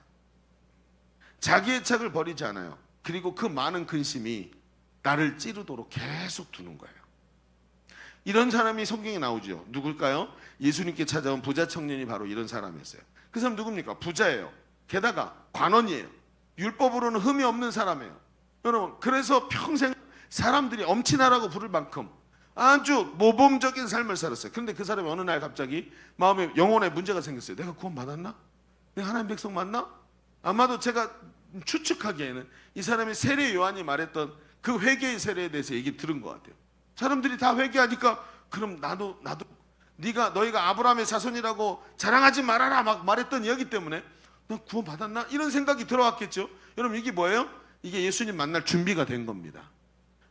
자기 애착을 버리지 않아요. 그리고 그 많은 근심이 나를 찌르도록 계속 두는 거예요. 이런 사람이 성경에 나오죠. 누굴까요? 예수님께 찾아온 부자 청년이 바로 이런 사람이었어요. 그 사람 누굽니까? 부자예요. 게다가 관원이에요. 율법으로는 흠이 없는 사람이에요. 여러분, 그래서 평생 사람들이 엄친아라고 부를 만큼 아주 모범적인 삶을 살았어요. 그런데 그 사람이 어느 날 갑자기 마음에 영혼에 문제가 생겼어요. 내가 구원 받았나? 내가 하나님 백성 맞나? 아마도 제가 추측하기에는 이 사람이 세례 요한이 말했던 그 회개의 세례에 대해서 얘기 들은 것 같아요. 사람들이 다 회개하니까 그럼 나도 너희가 아브라함의 자손이라고 자랑하지 말아라 막 말했던 이야기 때문에 나 구원 받았나? 이런 생각이 들어왔겠죠. 여러분, 이게 뭐예요? 이게 예수님 만날 준비가 된 겁니다.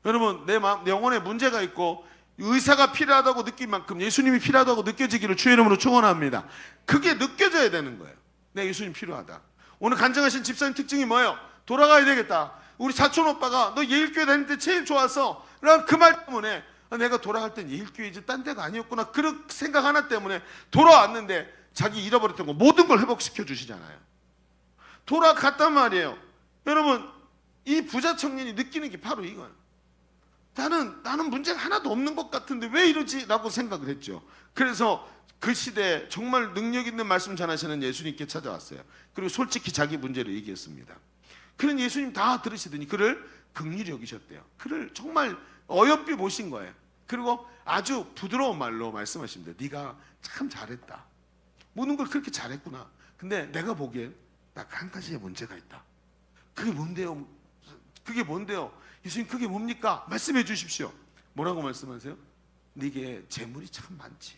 여러분, 내 영혼에 문제가 있고 의사가 필요하다고 느낀 만큼 예수님이 필요하다고 느껴지기를 주의 이름으로 축원합니다. 그게 느껴져야 되는 거예요. 내 예수님 필요하다. 오늘 간증하신 집사님 특징이 뭐예요? 돌아가야 되겠다. 우리 사촌 오빠가 너 예일교회 다닐 때 제일 좋았어. 그 말 때문에 내가 돌아갈 땐 예일교회지 딴 데가 아니었구나. 그런 생각 하나 때문에 돌아왔는데 자기 잃어버렸던 거 모든 걸 회복시켜 주시잖아요. 돌아갔단 말이에요. 여러분, 이 부자 청년이 느끼는 게 바로 이거예요. 나는 문제가 하나도 없는 것 같은데 왜 이러지? 라고 생각을 했죠. 그래서 그 시대에 정말 능력 있는 말씀 전하시는 예수님께 찾아왔어요. 그리고 솔직히 자기 문제를 얘기했습니다. 그런 예수님 다 들으시더니 그를 긍휼히 여기셨대요. 그를 정말 어여삐 보신 거예요. 그리고 아주 부드러운 말로 말씀하십니다. 네가 참 잘했다. 모든 걸 그렇게 잘했구나. 근데 내가 보기엔 딱 한 가지의 문제가 있다. 그게 뭔데요? 그게 뭔데요? 예수님, 그게 뭡니까? 말씀해 주십시오. 뭐라고 말씀하세요? 네게 재물이 참 많지.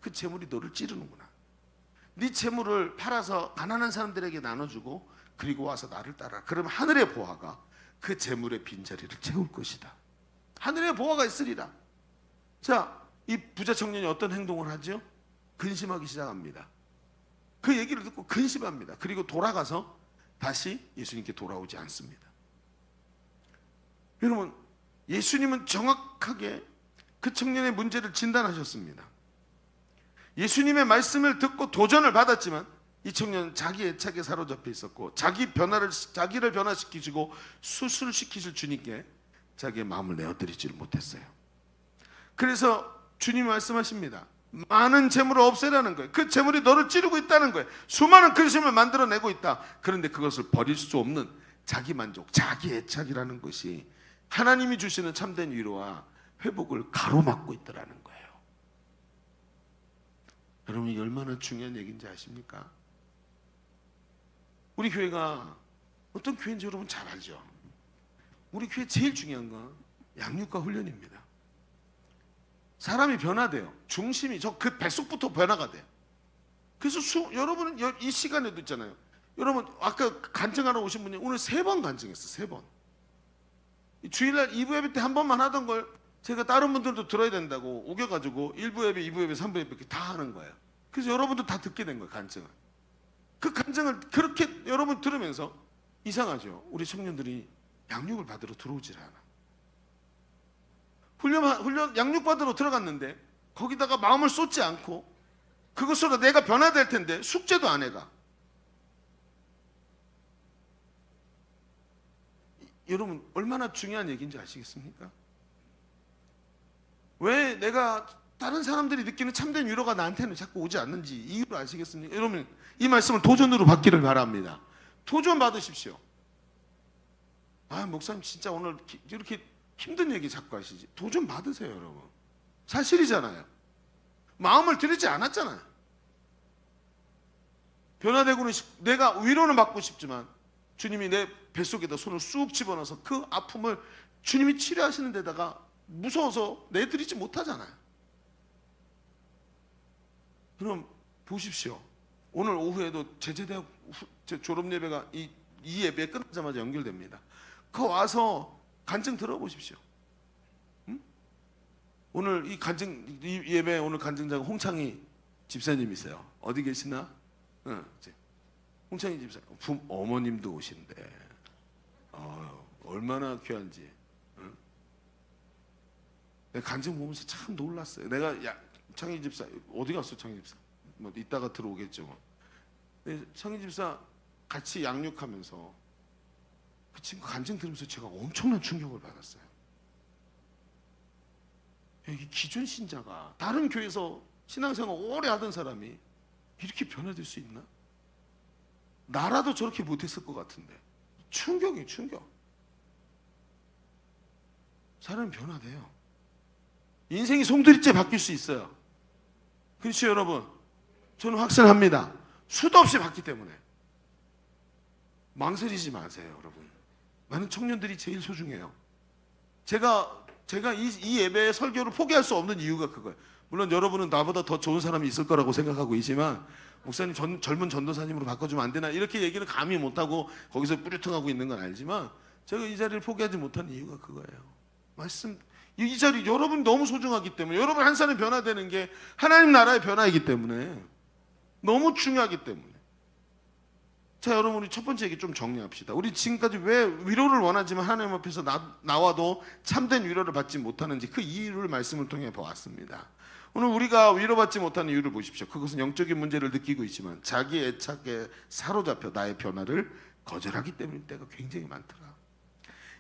그 재물이 너를 찌르는구나. 네 재물을 팔아서 가난한 사람들에게 나눠주고 그리고 와서 나를 따라. 그럼 하늘의 보화가 그 재물의 빈자리를 채울 것이다. 하늘의 보화가 있으리라. 자, 이 부자 청년이 어떤 행동을 하죠? 근심하기 시작합니다. 그 얘기를 듣고 근심합니다. 그리고 돌아가서 다시 예수님께 돌아오지 않습니다. 여러분, 예수님은 정확하게 그 청년의 문제를 진단하셨습니다. 예수님의 말씀을 듣고 도전을 받았지만 이 청년은 자기 애착에 사로잡혀 있었고 자기를 변화시키시고 수술시키실 주님께 자기의 마음을 내어드리지를 못했어요. 그래서 주님이 말씀하십니다. 많은 재물을 없애라는 거예요. 그 재물이 너를 찌르고 있다는 거예요. 수많은 근심을 만들어내고 있다. 그런데 그것을 버릴 수 없는 자기 만족, 자기 애착이라는 것이 하나님이 주시는 참된 위로와 회복을 가로막고 있더라는 거예요. 여러분 이게 얼마나 중요한 얘기인지 아십니까? 우리 교회가 어떤 교회인지 여러분 잘 알죠? 우리 교회 제일 중요한 건 양육과 훈련입니다. 사람이 변화돼요. 중심이 그 뱃속부터 변화가 돼요. 그래서 여러분은 이 시간에도 있잖아요. 여러분 아까 간증하러 오신 분이 오늘 3번 간증했어. 3번. 주일날 2부 예배 때 한 번만 하던 걸 제가 다른 분들도 들어야 된다고 우겨가지고 1부 예배, 2부 예배, 3부 예배 이렇게 다 하는 거예요. 그래서 여러분도 다 듣게 된 거예요. 간증을. 그 간증을 그렇게 여러분 들으면서 이상하죠. 우리 청년들이 양육을 받으러 들어오질 않아. 훈련 양육 받으러 들어갔는데 거기다가 마음을 쏟지 않고 그것으로 내가 변화될 텐데 숙제도 안 해가. 여러분 얼마나 중요한 얘기인지 아시겠습니까? 왜 내가 다른 사람들이 느끼는 참된 위로가 나한테는 자꾸 오지 않는지 이유를 아시겠습니까? 여러분 이 말씀을 도전으로 받기를 바랍니다. 도전 받으십시오. 아 목사님 진짜 오늘 이렇게 힘든 얘기 자꾸 하시지. 도전 받으세요 여러분. 사실이잖아요. 마음을 들이지 않았잖아요. 변화되고는 내가 위로는 받고 싶지만 주님이 내 뱃속에다 손을 쑥 집어넣어서 그 아픔을 주님이 치료하시는 데다가 무서워서 내드리지 못하잖아요. 그럼 보십시오. 오늘 오후에도 제재대학 졸업 예배가 이 예배 끝나자마자 연결됩니다. 그 와서 간증 들어보십시오. 응? 오늘 이 예배 오늘 간증자가 홍창희 집사님이세요. 어디 계시나? 응, 홍창희 집사 어머님도 오신대. 얼마나 귀한지. 응? 내가 간증 보면서 참 놀랐어요. 내가 창희 집사 어디 갔어? 창희 집사 뭐 이따가 들어오겠죠. 뭐. 창희 집사 같이 양육하면서 그 친구 간증 들으면서 제가 엄청난 충격을 받았어요. 이 기존 신자가 다른 교회에서 신앙생활 오래 하던 사람이 이렇게 변화될 수 있나? 나라도 저렇게 못했을 것 같은데. 충격이에요, 충격. 사람이 변화돼요. 인생이 송두리째 바뀔 수 있어요. 그렇죠 여러분? 저는 확신합니다. 수도 없이 바뀌기 때문에 망설이지 마세요 여러분. 많은 청년들이 제일 소중해요. 제가 이 예배의 설교를 포기할 수 없는 이유가 그거예요. 물론 여러분은 나보다 더 좋은 사람이 있을 거라고 생각하고 있지만 목사님 젊은 전도사님으로 바꿔주면 안 되나 이렇게 얘기는 감히 못하고 거기서 뿌리통하고 있는 건 알지만 제가 이 자리를 포기하지 못한 이유가 그거예요. 이 자리 여러분 너무 소중하기 때문에 여러분 한 사람이 변화되는 게 하나님 나라의 변화이기 때문에 너무 중요하기 때문에. 자 여러분 우리 첫 번째 얘기 좀 정리합시다. 우리 지금까지 왜 위로를 원하지만 하나님 앞에서 나와도 참된 위로를 받지 못하는지 그 이유를 말씀을 통해 보았습니다. 오늘 우리가 위로받지 못하는 이유를 보십시오. 그것은 영적인 문제를 느끼고 있지만 자기 애착에 사로잡혀 나의 변화를 거절하기 때문일 때가 굉장히 많더라.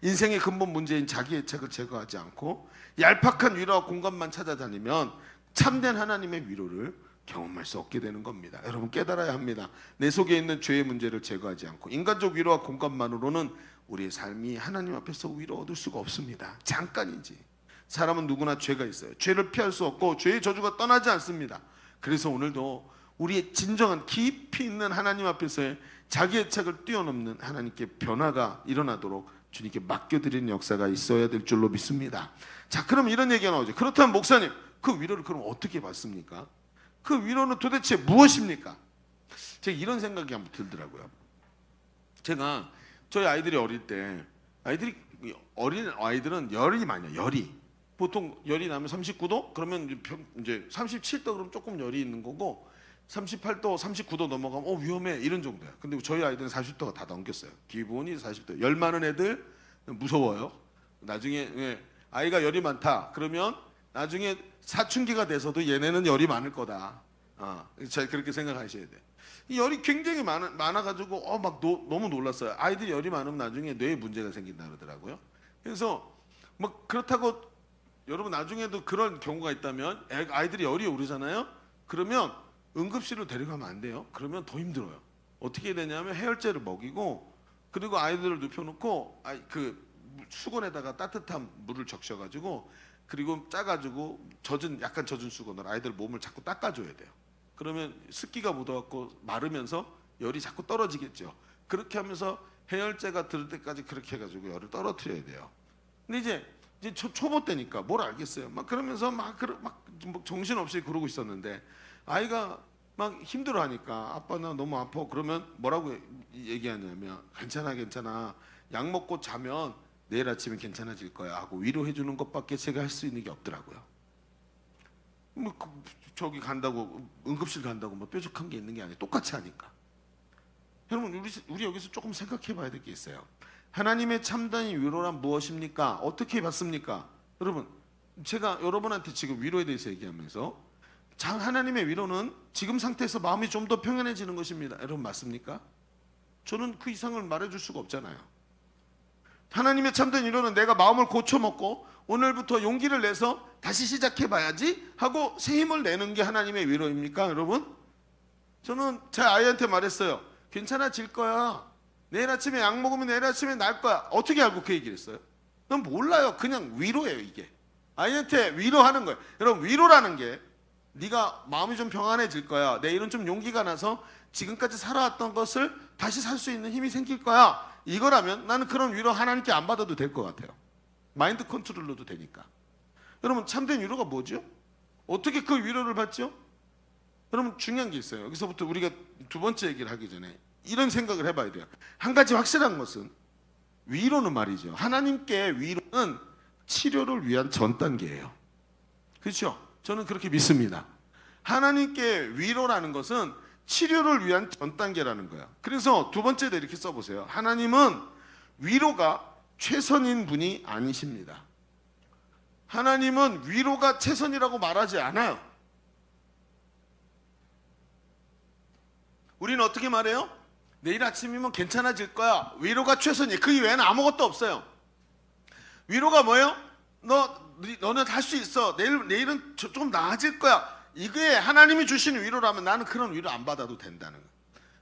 인생의 근본 문제인 자기 애착을 제거하지 않고 얄팍한 위로와 공감만 찾아다니면 참된 하나님의 위로를 경험할 수 없게 되는 겁니다. 여러분 깨달아야 합니다. 내 속에 있는 죄의 문제를 제거하지 않고 인간적 위로와 공감만으로는 우리의 삶이 하나님 앞에서 위로 얻을 수가 없습니다. 잠깐이지. 사람은 누구나 죄가 있어요. 죄를 피할 수 없고 죄의 저주가 떠나지 않습니다. 그래서 오늘도 우리의 진정한 깊이 있는 하나님 앞에서의 자기 애착을 뛰어넘는 하나님께 변화가 일어나도록 주님께 맡겨드리는 역사가 있어야 될 줄로 믿습니다. 자, 그럼 이런 얘기가 나오죠. 그렇다면 목사님, 그 위로를 그럼 어떻게 받습니까? 그 위로는 도대체 무엇입니까? 제가 이런 생각이 한번 들더라고요. 제가 저희 아이들이 어릴 때 어린 아이들은 열이 많아요. 열이 보통 열이 나면 39도 그러면 이제 37도 그러면 조금 열이 있는 거고 38도 39도 넘어가면 위험해 이런 정도야. 근데 저희 아이들은 40도가 다 넘겼어요. 기본이 40도. 열 많은 애들 무서워요. 나중에 아이가 열이 많다 그러면 나중에 사춘기가 돼서도 얘네는 열이 많을 거다. 잘 그렇게 생각하셔야 돼. 이 열이 굉장히 많아가지고 너무 놀랐어요. 아이들이 열이 많으면 나중에 뇌에 문제가 생긴다 그러더라고요. 그래서 뭐 그렇다고 여러분 나중에도 그런 경우가 있다면 아이들이 열이 오르잖아요. 그러면 응급실로 데려가면 안 돼요. 그러면 더 힘들어요. 어떻게 되냐면 해열제를 먹이고 그리고 아이들을 눕혀놓고 그 수건에다가 따뜻한 물을 적셔가지고 그리고 짜가지고 약간 젖은 수건으로 아이들 몸을 자꾸 닦아줘야 돼요. 그러면 습기가 묻어갖고 마르면서 열이 자꾸 떨어지겠죠. 그렇게 하면서 해열제가 들을 때까지 그렇게 해가지고 열을 떨어뜨려야 돼요. 근데 이제 초보 때니까 뭘 알겠어요. 막 그러면서 막 정신없이 그러고 있었는데 아이가 막 힘들어하니까 아빠 나 너무 아파. 그러면 뭐라고 얘기하냐면 괜찮아. 약 먹고 자면 내일 아침에 괜찮아질 거야 하고 위로해 주는 것밖에 제가 할 수 있는 게 없더라고요. 저기 간다고 응급실 간다고 뭐 뾰족한 게 있는 게 아니에요. 똑같이 하니까. 여러분 우리 여기서 조금 생각해봐야 될 게 있어요. 하나님의 참된 위로란 무엇입니까? 어떻게 받습니까? 여러분 제가 여러분한테 지금 위로에 대해서 얘기하면서 하나님의 위로는 지금 상태에서 마음이 좀 더 평안해지는 것입니다. 여러분 맞습니까? 저는 그 이상을 말해줄 수가 없잖아요. 하나님의 참된 위로는 내가 마음을 고쳐먹고 오늘부터 용기를 내서 다시 시작해봐야지 하고 새 힘을 내는 게 하나님의 위로입니까? 여러분? 저는 제 아이한테 말했어요. 괜찮아질 거야. 내일 아침에 약 먹으면 내일 아침에 날 거야. 어떻게 알고 그 얘기를 했어요? 난 몰라요. 그냥 위로예요 이게. 아이한테 위로하는 거예요. 여러분 위로라는 게 네가 마음이 좀 평안해질 거야. 내일은 좀 용기가 나서 지금까지 살아왔던 것을 다시 살 수 있는 힘이 생길 거야. 이거라면 나는 그런 위로 하나님께 안 받아도 될 것 같아요. 마인드 컨트롤러도 되니까. 여러분 참된 위로가 뭐죠? 어떻게 그 위로를 받죠? 여러분 중요한 게 있어요. 여기서부터 우리가 두 번째 얘기를 하기 전에 이런 생각을 해봐야 돼요. 한 가지 확실한 것은 위로는 말이죠. 하나님께 위로는 치료를 위한 전 단계예요. 그렇죠? 저는 그렇게 믿습니다. 하나님께 위로라는 것은 치료를 위한 전 단계라는 거예요. 그래서 두 번째도 이렇게 써보세요. 하나님은 위로가 최선인 분이 아니십니다. 하나님은 위로가 최선이라고 말하지 않아요. 우리는 어떻게 말해요? 내일 아침이면 괜찮아질 거야. 위로가 최선이에요. 그 이외에는 아무것도 없어요. 위로가 뭐예요? 너는 할 수 있어. 내일은 조금 나아질 거야. 이게 하나님이 주시는 위로라면 나는 그런 위로 안 받아도 된다는 거예요.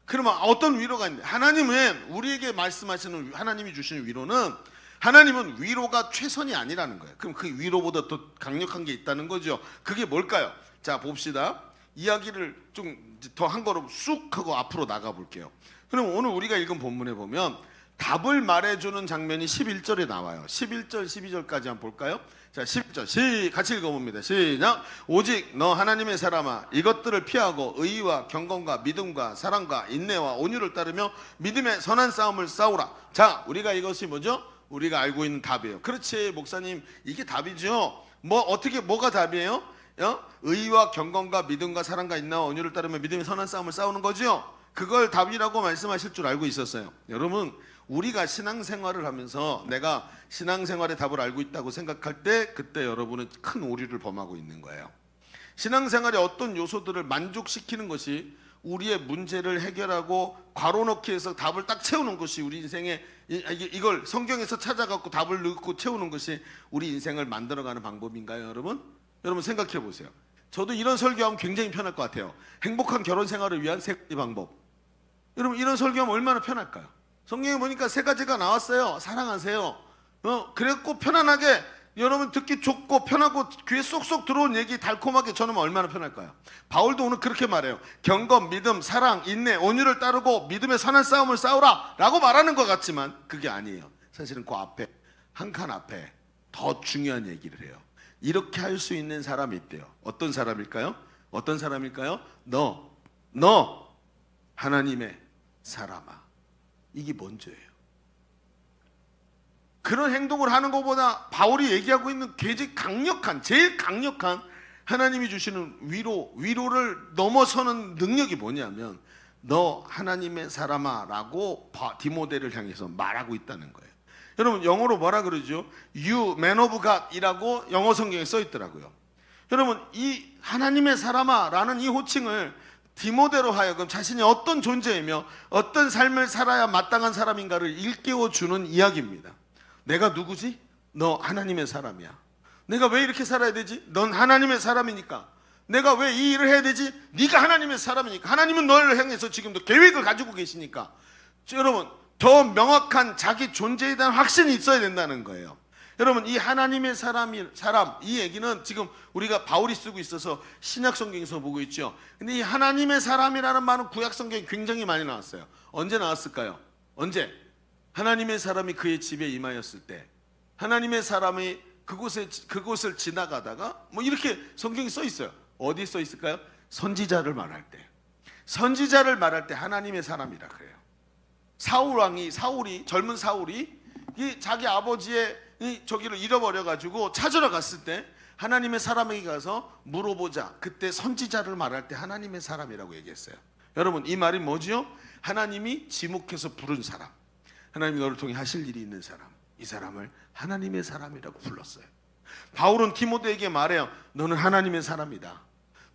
그러면 어떤 위로가 있는데 하나님은 우리에게 말씀하시는 하나님이 주시는 위로는 하나님은 위로가 최선이 아니라는 거예요. 그럼 그 위로보다 더 강력한 게 있다는 거죠. 그게 뭘까요? 자 봅시다. 이야기를 좀 더 한 걸음 쑥 하고 앞으로 나가 볼게요. 그럼 오늘 우리가 읽은 본문에 보면 답을 말해주는 장면이 11절에 나와요. 11절 12절까지 한번 볼까요? 자 11절 같이 읽어봅니다. 시작. 오직 너 하나님의 사람아 이것들을 피하고 의와 경건과 믿음과 사랑과 인내와 온유를 따르며 믿음의 선한 싸움을 싸우라. 자 우리가 이것이 뭐죠? 우리가 알고 있는 답이에요. 그렇지 목사님 이게 답이죠. 뭐가 답이에요? 의와 경건과 믿음과 사랑과 인내와 온유를 따르며 믿음의 선한 싸움을 싸우는 거죠. 그걸 답이라고 말씀하실 줄 알고 있었어요. 여러분 우리가 신앙생활을 하면서 내가 신앙생활의 답을 알고 있다고 생각할 때 그때 여러분은 큰 오류를 범하고 있는 거예요. 신앙생활의 어떤 요소들을 만족시키는 것이 우리의 문제를 해결하고 괄호넣기 해서 답을 딱 채우는 것이 우리 인생의 이걸 성경에서 찾아갖고 답을 넣고 채우는 것이 우리 인생을 만들어가는 방법인가요? 여러분 생각해 보세요. 저도 이런 설교하면 굉장히 편할 것 같아요. 행복한 결혼 생활을 위한 세 가지 방법. 여러분 이런 설교하면 얼마나 편할까요? 성경에 보니까 세 가지가 나왔어요. 사랑하세요. 그랬고 편안하게 여러분 듣기 좋고 편하고 귀에 쏙쏙 들어온 얘기 달콤하게 전하면 얼마나 편할까요? 바울도 오늘 그렇게 말해요. 경건, 믿음, 사랑, 인내, 온유를 따르고 믿음의 선한 싸움을 싸우라 라고 말하는 것 같지만 그게 아니에요. 사실은 그 앞에 한 칸 앞에 더 중요한 얘기를 해요. 이렇게 할 수 있는 사람이 있대요. 어떤 사람일까요? 너 하나님의 사람아. 이게 먼저예요. 그런 행동을 하는 것보다 바울이 얘기하고 있는 제일 강력한 하나님이 주시는 위로를 넘어서는 능력이 뭐냐면 너 하나님의 사람아 라고 디모데를 향해서 말하고 있다는 거예요. 여러분 영어로 뭐라 그러죠? You man of God 이라고 영어 성경에 써 있더라고요. 여러분 이 하나님의 사람아 라는 이 호칭을 디모데로 하여금 자신이 어떤 존재이며 어떤 삶을 살아야 마땅한 사람인가를 일깨워주는 이야기입니다. 내가 누구지? 너 하나님의 사람이야. 내가 왜 이렇게 살아야 되지? 넌 하나님의 사람이니까. 내가 왜 이 일을 해야 되지? 네가 하나님의 사람이니까. 하나님은 너를 향해서 지금도 계획을 가지고 계시니까. 여러분 더 명확한 자기 존재에 대한 확신이 있어야 된다는 거예요. 여러분, 이 하나님의 사람 이 얘기는 지금 우리가 바울이 쓰고 있어서 신약 성경에서 보고 있죠. 근데 이 하나님의 사람이라는 말은 구약 성경에 굉장히 많이 나왔어요. 언제 나왔을까요? 언제? 하나님의 사람이 그의 집에 임하였을 때, 하나님의 사람이 그곳을 지나가다가 뭐 이렇게 성경이 써 있어요. 어디 써 있을까요? 선지자를 말할 때, 선지자를 말할 때 하나님의 사람이라 그래요. 사울이 젊은 사울이 이 자기 아버지의 이 저기를 잃어버려 가지고 찾으러 갔을 때 하나님의 사람에게 가서 물어보자. 그때 선지자를 말할 때 하나님의 사람이라고 얘기했어요. 여러분, 이 말이 뭐지요? 하나님이 지목해서 부른 사람, 하나님이 너를 통해 하실 일이 있는 사람, 이 사람을 하나님의 사람이라고 불렀어요. 바울은 디모데에게 말해요. 너는 하나님의 사람이다.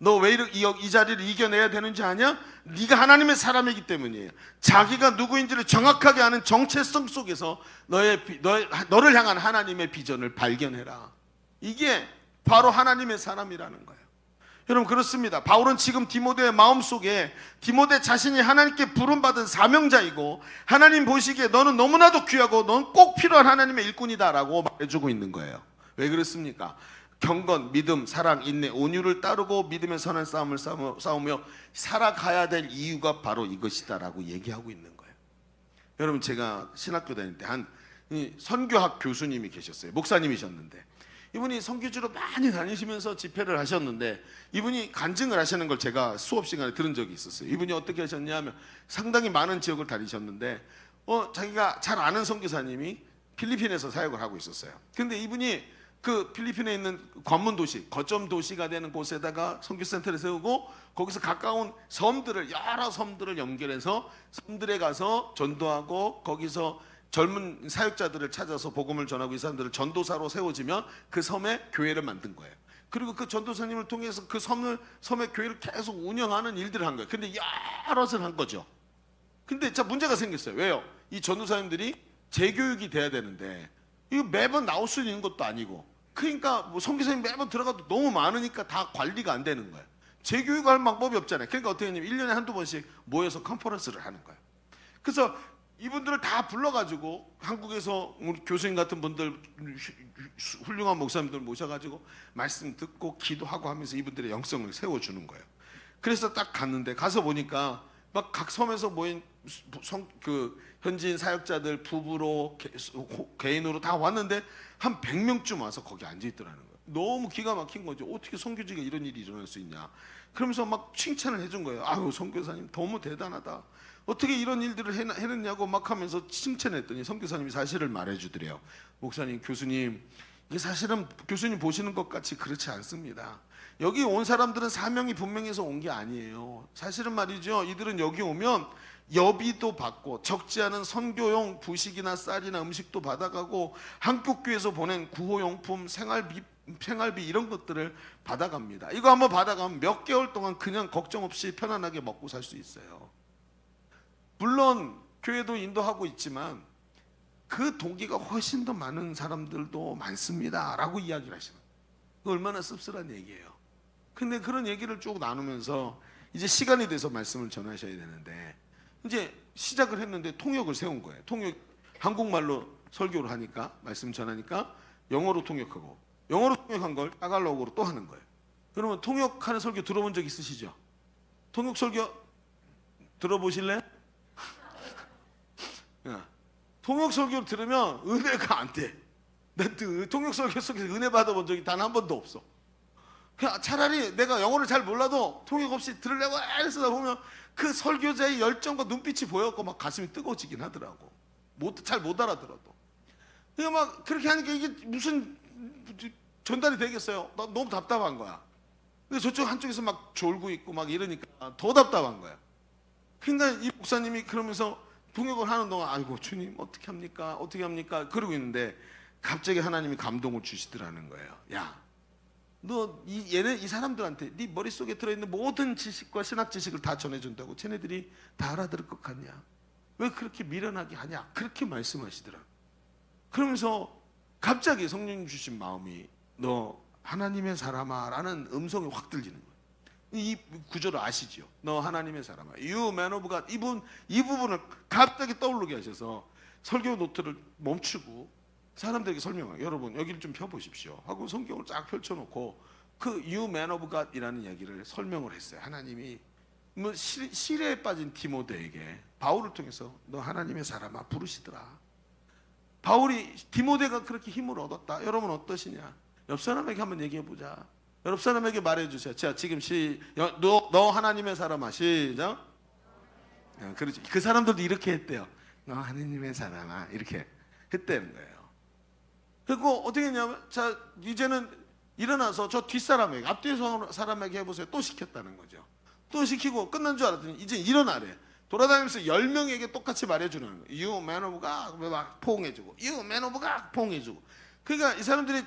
너 왜 이 자리를 이겨내야 되는지 아냐? 네가 하나님의 사람이기 때문이에요. 자기가 누구인지를 정확하게 아는 정체성 속에서 너를 향한 하나님의 비전을 발견해라. 이게 바로 하나님의 사람이라는 거예요. 여러분, 그렇습니다. 바울은 지금 디모데의 마음속에 디모데 자신이 하나님께 부름받은 사명자이고 하나님 보시기에 너는 너무나도 귀하고 넌 꼭 필요한 하나님의 일꾼이다라고 말해주고 있는 거예요. 왜 그렇습니까? 경건, 믿음, 사랑, 인내, 온유를 따르고 믿음의 선한 싸움을 싸우며 살아가야 될 이유가 바로 이것이다라고 얘기하고 있는 거예요. 여러분, 제가 신학교 다닐 때 한 선교학 교수님이 계셨어요. 목사님이셨는데 이분이 선교지로 많이 다니시면서 집회를 하셨는데 이분이 간증을 하시는 걸 제가 수업 시간에 들은 적이 있었어요. 이분이 어떻게 하셨냐 하면 상당히 많은 지역을 다니셨는데 자기가 잘 아는 선교사님이 필리핀에서 사역을 하고 있었어요. 근데 이분이 그 필리핀에 있는 관문 도시, 거점 도시가 되는 곳에다가 선교센터를 세우고 거기서 가까운 여러 섬들을 연결해서 섬들에 가서 전도하고 거기서 젊은 사역자들을 찾아서 복음을 전하고 이 사람들을 전도사로 세워지면 그 섬에 교회를 만든 거예요. 그리고 그 전도사님을 통해서 그 섬의 교회를 계속 운영하는 일들을 한 거예요. 근데 여럿을 한 거죠. 근데 자, 문제가 생겼어요. 왜요? 이 전도사님들이 재교육이 돼야 되는데 이거 매번 나올 수 있는 것도 아니고, 그러니까 뭐 선교사님 매번 들어가도 너무 많으니까 다 관리가 안 되는 거예요. 재교육할 방법이 없잖아요. 그러니까 어떻게 했냐면 1년에 한두 번씩 모여서 컨퍼런스를 하는 거예요. 그래서 이분들을 다 불러가지고 한국에서 우리 교수님 같은 분들, 훌륭한 목사님들 모셔가지고 말씀 듣고 기도하고 하면서 이분들의 영성을 세워주는 거예요. 그래서 딱 갔는데 가서 보니까 막 각 섬에서 모인 현지인 사역자들 부부로 개인으로 다 왔는데 한 100명쯤 와서 거기 앉아 있더라는 거예요. 너무 기가 막힌 거죠. 어떻게 선교지가 이런 일이 일어날 수 있냐. 그러면서 막 칭찬을 해준 거예요. 아유, 선교사님 너무 대단하다. 어떻게 이런 일들을 해냈냐고 막 하면서 칭찬했더니 선교사님이 사실을 말해주더래요. 목사님, 교수님, 이게 사실은 교수님 보시는 것 같이 그렇지 않습니다. 여기 온 사람들은 사명이 분명해서 온 게 아니에요. 사실은 말이죠, 이들은 여기 오면 여비도 받고 적지 않은 선교용 부식이나 쌀이나 음식도 받아가고 한국교회에서 보낸 구호용품, 생활비 이런 것들을 받아갑니다. 이거 한번 받아가면 몇 개월 동안 그냥 걱정 없이 편안하게 먹고 살 수 있어요. 물론 교회도 인도하고 있지만 그 동기가 훨씬 더 많은 사람들도 많습니다 라고 이야기를 하시는 거예요. 얼마나 씁쓸한 얘기예요. 근데 그런 얘기를 쭉 나누면서 이제 시간이 돼서 말씀을 전하셔야 되는데 이제 시작을 했는데 통역을 세운 거예요. 한국말로 설교를 하니까, 말씀 전하니까 영어로 통역하고, 영어로 통역한 걸 따갈로그로 또 하는 거예요. 그러면 통역하는 설교 들어본 적 있으시죠? 통역 설교 들어보실래요? 통역 설교를 들으면 은혜가 안 돼. 나 통역 설교 속에서 은혜 받아본 적이 단 한 번도 없어. 그냥 차라리 내가 영어를 잘 몰라도 통역 없이 들으려고 애쓰다 보면 그 설교자의 열정과 눈빛이 보였고 막 가슴이 뜨거워지긴 하더라고. 잘 못 알아들어도. 그냥 막 그렇게 하니까 이게 무슨 전달이 되겠어요? 나 너무 답답한 거야. 근데 저쪽 한쪽에서 막 졸고 있고 막 이러니까 더 답답한 거야. 그러니까 이 목사님이 그러면서 통역을 하는 동안 아이고 주님 어떻게 합니까? 그러고 있는데 갑자기 하나님이 감동을 주시더라는 거예요. 야, 너 이 사람들한테 네 머릿속에 들어있는 모든 지식과 신학 지식을 다 전해준다고 쟤네들이 다 알아들을 것 같냐? 왜 그렇게 미련하게 하냐? 그렇게 말씀하시더라. 그러면서 갑자기 성령님 주신 마음이 너 하나님의 사람아 라는 음성이 확 들리는 거예요. 이 구절을 아시죠? 너 하나님의 사람아, You man of God. 이 부분을 갑자기 떠오르게 하셔서 설교 노트를 멈추고 사람들에게 설명해요. 여러분 여기를 좀 펴보십시오 하고 성경을 쫙 펼쳐놓고 그 You Man of God이라는 이야기를 설명을 했어요. 하나님이 뭐 시래에 빠진 디모데에게 바울을 통해서 너 하나님의 사람아 부르시더라. 바울이 디모데가 그렇게 힘을 얻었다. 여러분 어떠시냐? 옆 사람에게 한번 얘기해 보자. 옆 사람에게 말해 주세요. 자, 지금 너 하나님의 사람아. 시작. 그렇지. 그 사람들도 이렇게 했대요. 너 하나님의 사람아. 이렇게 했다는 거예요. 그리고 어떻게 했냐면, 자, 이제는 일어나서 저 뒷사람에게, 앞뒤 사람에게 해보세요. 또 시켰다는 거죠. 또 시키고 끝난 줄 알았더니 이제 일어나래. 돌아다니면서 10명에게 똑같이 말해주는 거예요. You man of God 막 포옹해주고, You man of God 포옹해주고. 그러니까 이 사람들이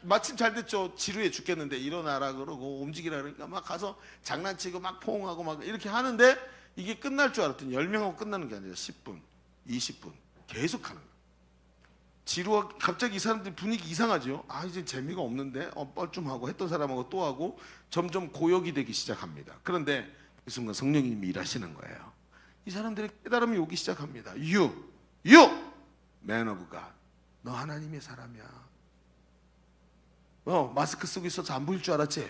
마침 잘 됐죠. 지루해 죽겠는데 일어나라 그러고 움직이라 그러니까 막 가서 장난치고 막 포옹하고 막 이렇게 하는데 이게 끝날 줄 알았더니 10명하고 끝나는 게 아니라 10분, 20분 계속 하는 거예요. 지루하 갑자기 이 사람들 분위기 이상하죠. 아 이제 재미가 없는데 뻘쭘하고 했던 사람하고 또 하고 점점 고역이 되기 시작합니다. 그런데 그 순간 성령님이 일하시는 거예요. 이 사람들의 깨달음이 오기 시작합니다. You man of God. 너 하나님의 사람이야. 마스크 쓰고 있어서 안 보일 줄 알았지?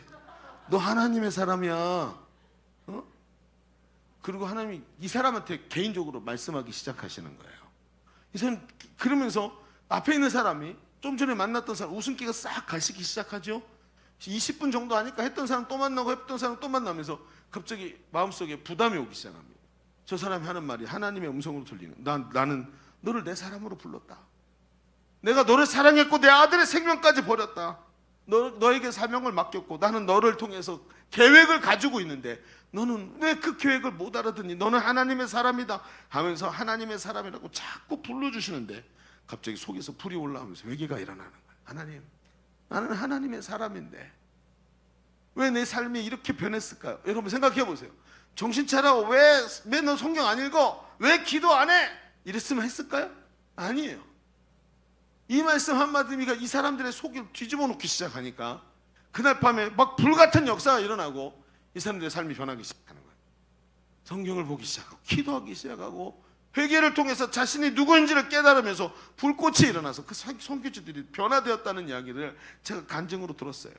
너 하나님의 사람이야. 그리고 하나님이 이 사람한테 개인적으로 말씀하기 시작하시는 거예요. 이 사람 그러면서 앞에 있는 사람이 좀 전에 만났던 사람 웃음기가 싹 가시기 시작하죠. 20분 정도 하니까 했던 사람 또 만나고 했던 사람 또 만나면서 갑자기 마음속에 부담이 오기 시작합니다. 저 사람이 하는 말이 하나님의 음성으로 들리는. 나는 너를 내 사람으로 불렀다. 내가 너를 사랑했고 내 아들의 생명까지 버렸다. 너에게 사명을 맡겼고 나는 너를 통해서 계획을 가지고 있는데 너는 왜 그 계획을 못 알아듣니? 너는 하나님의 사람이다 하면서 하나님의 사람이라고 자꾸 불러주시는데 갑자기 속에서 불이 올라오면서 회개가 일어나는 거예요. 하나님, 나는 하나님의 사람인데 왜 내 삶이 이렇게 변했을까요? 여러분 생각해 보세요. 정신 차려. 왜 너 성경 안 읽어? 왜 기도 안 해? 이랬으면 했을까요? 아니에요. 이 말씀 한마디가 이 사람들의 속을 뒤집어 놓기 시작하니까 그날 밤에 막 불같은 역사가 일어나고 이 사람들의 삶이 변하기 시작하는 거예요. 성경을 보기 시작하고 기도하기 시작하고 회개를 통해서 자신이 누구인지를 깨달으면서 불꽃이 일어나서 그 선교지들이 변화되었다는 이야기를 제가 간증으로 들었어요.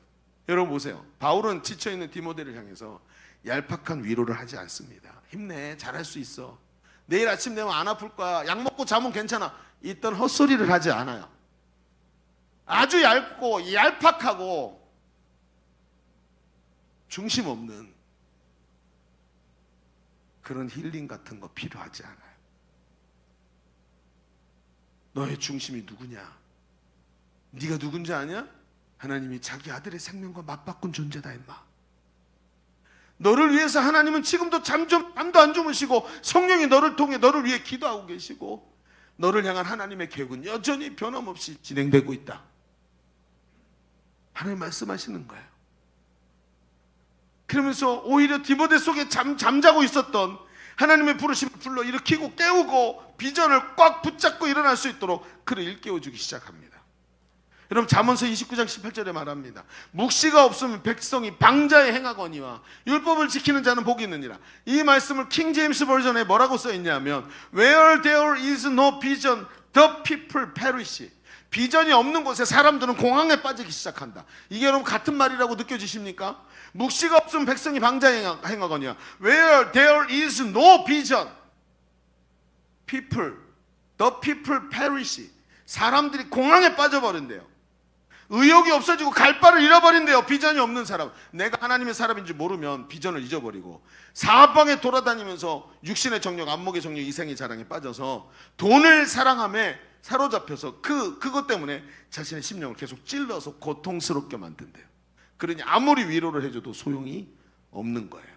여러분 보세요. 바울은 지쳐있는 디모데를 향해서 얄팍한 위로를 하지 않습니다. 힘내, 잘할 수 있어. 내일 아침 되면 안 아플 거야. 약 먹고 자면 괜찮아. 이딴 헛소리를 하지 않아요. 아주 얇고 얄팍하고 중심 없는 그런 힐링 같은 거 필요하지 않아요. 너의 중심이 누구냐? 네가 누군지 아냐? 하나님이 자기 아들의 생명과 맞바꾼 존재다 임마. 너를 위해서 하나님은 지금도 잠도 안 주무시고 성령이 너를 통해 너를 위해 기도하고 계시고 너를 향한 하나님의 계획은 여전히 변함없이 진행되고 있다. 하나님 말씀하시는 거예요. 그러면서 오히려 디모데 속에 잠자고 있었던 하나님의 부르심을 불러일으키고 깨우고 비전을 꽉 붙잡고 일어날 수 있도록 그를 일깨워주기 시작합니다. 여러분 잠언서 29장 18절에 말합니다. 묵시가 없으면 백성이 방자에 행하거니와 율법을 지키는 자는 복이 있느니라. 이 말씀을 킹 제임스 버전에 뭐라고 써있냐면 Where there is no vision, the people perish. 비전이 없는 곳에 사람들은 공황에 빠지기 시작한다. 이게 여러분 같은 말이라고 느껴지십니까? 묵시가 없으면 백성이 방자에 행하거니와 Where there is no vision, the people perish. 사람들이 공황에 빠져버린대요. 의욕이 없어지고 갈 바를 잃어버린대요. 비전이 없는 사람. 내가 하나님의 사람인지 모르면 비전을 잊어버리고 사방에 돌아다니면서 육신의 정욕, 안목의 정욕, 이생의 자랑에 빠져서 돈을 사랑함에 사로잡혀서 그것 때문에 자신의 심령을 계속 찔러서 고통스럽게 만든대요. 그러니 아무리 위로를 해줘도 소용이 없는 거예요.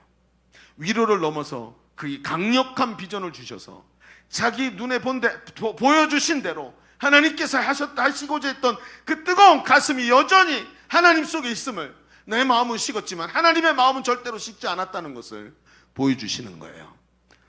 위로를 넘어서 그 강력한 비전을 주셔서 자기 눈에 보여주신 대로 하나님께서 하시고자 했던 그 뜨거운 가슴이 여전히 하나님 속에 있음을, 내 마음은 식었지만 하나님의 마음은 절대로 식지 않았다는 것을 보여주시는 거예요.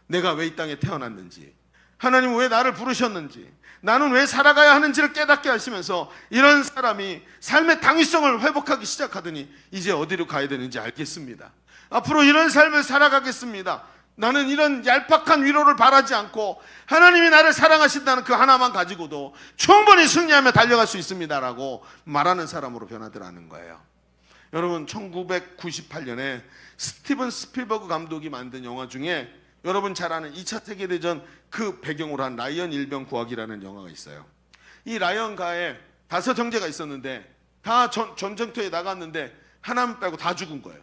내가 왜 이 땅에 태어났는지, 하나님은 왜 나를 부르셨는지, 나는 왜 살아가야 하는지를 깨닫게 하시면서 이런 사람이 삶의 당위성을 회복하기 시작하더니 이제 어디로 가야 되는지 알겠습니다. 앞으로 이런 삶을 살아가겠습니다. 나는 이런 얄팍한 위로를 바라지 않고 하나님이 나를 사랑하신다는 그 하나만 가지고도 충분히 승리하며 달려갈 수 있습니다라고 말하는 사람으로 변하더라는 거예요. 여러분, 1998년에 스티븐 스필버그 감독이 만든 영화 중에 여러분 잘 아는 2차 세계대전 그 배경으로 한 라이언 일병 구하기라는 영화가 있어요. 이 라이언가에 5 형제가 있었는데 다 전쟁터에 나갔는데 하나만 빼고 다 죽은 거예요.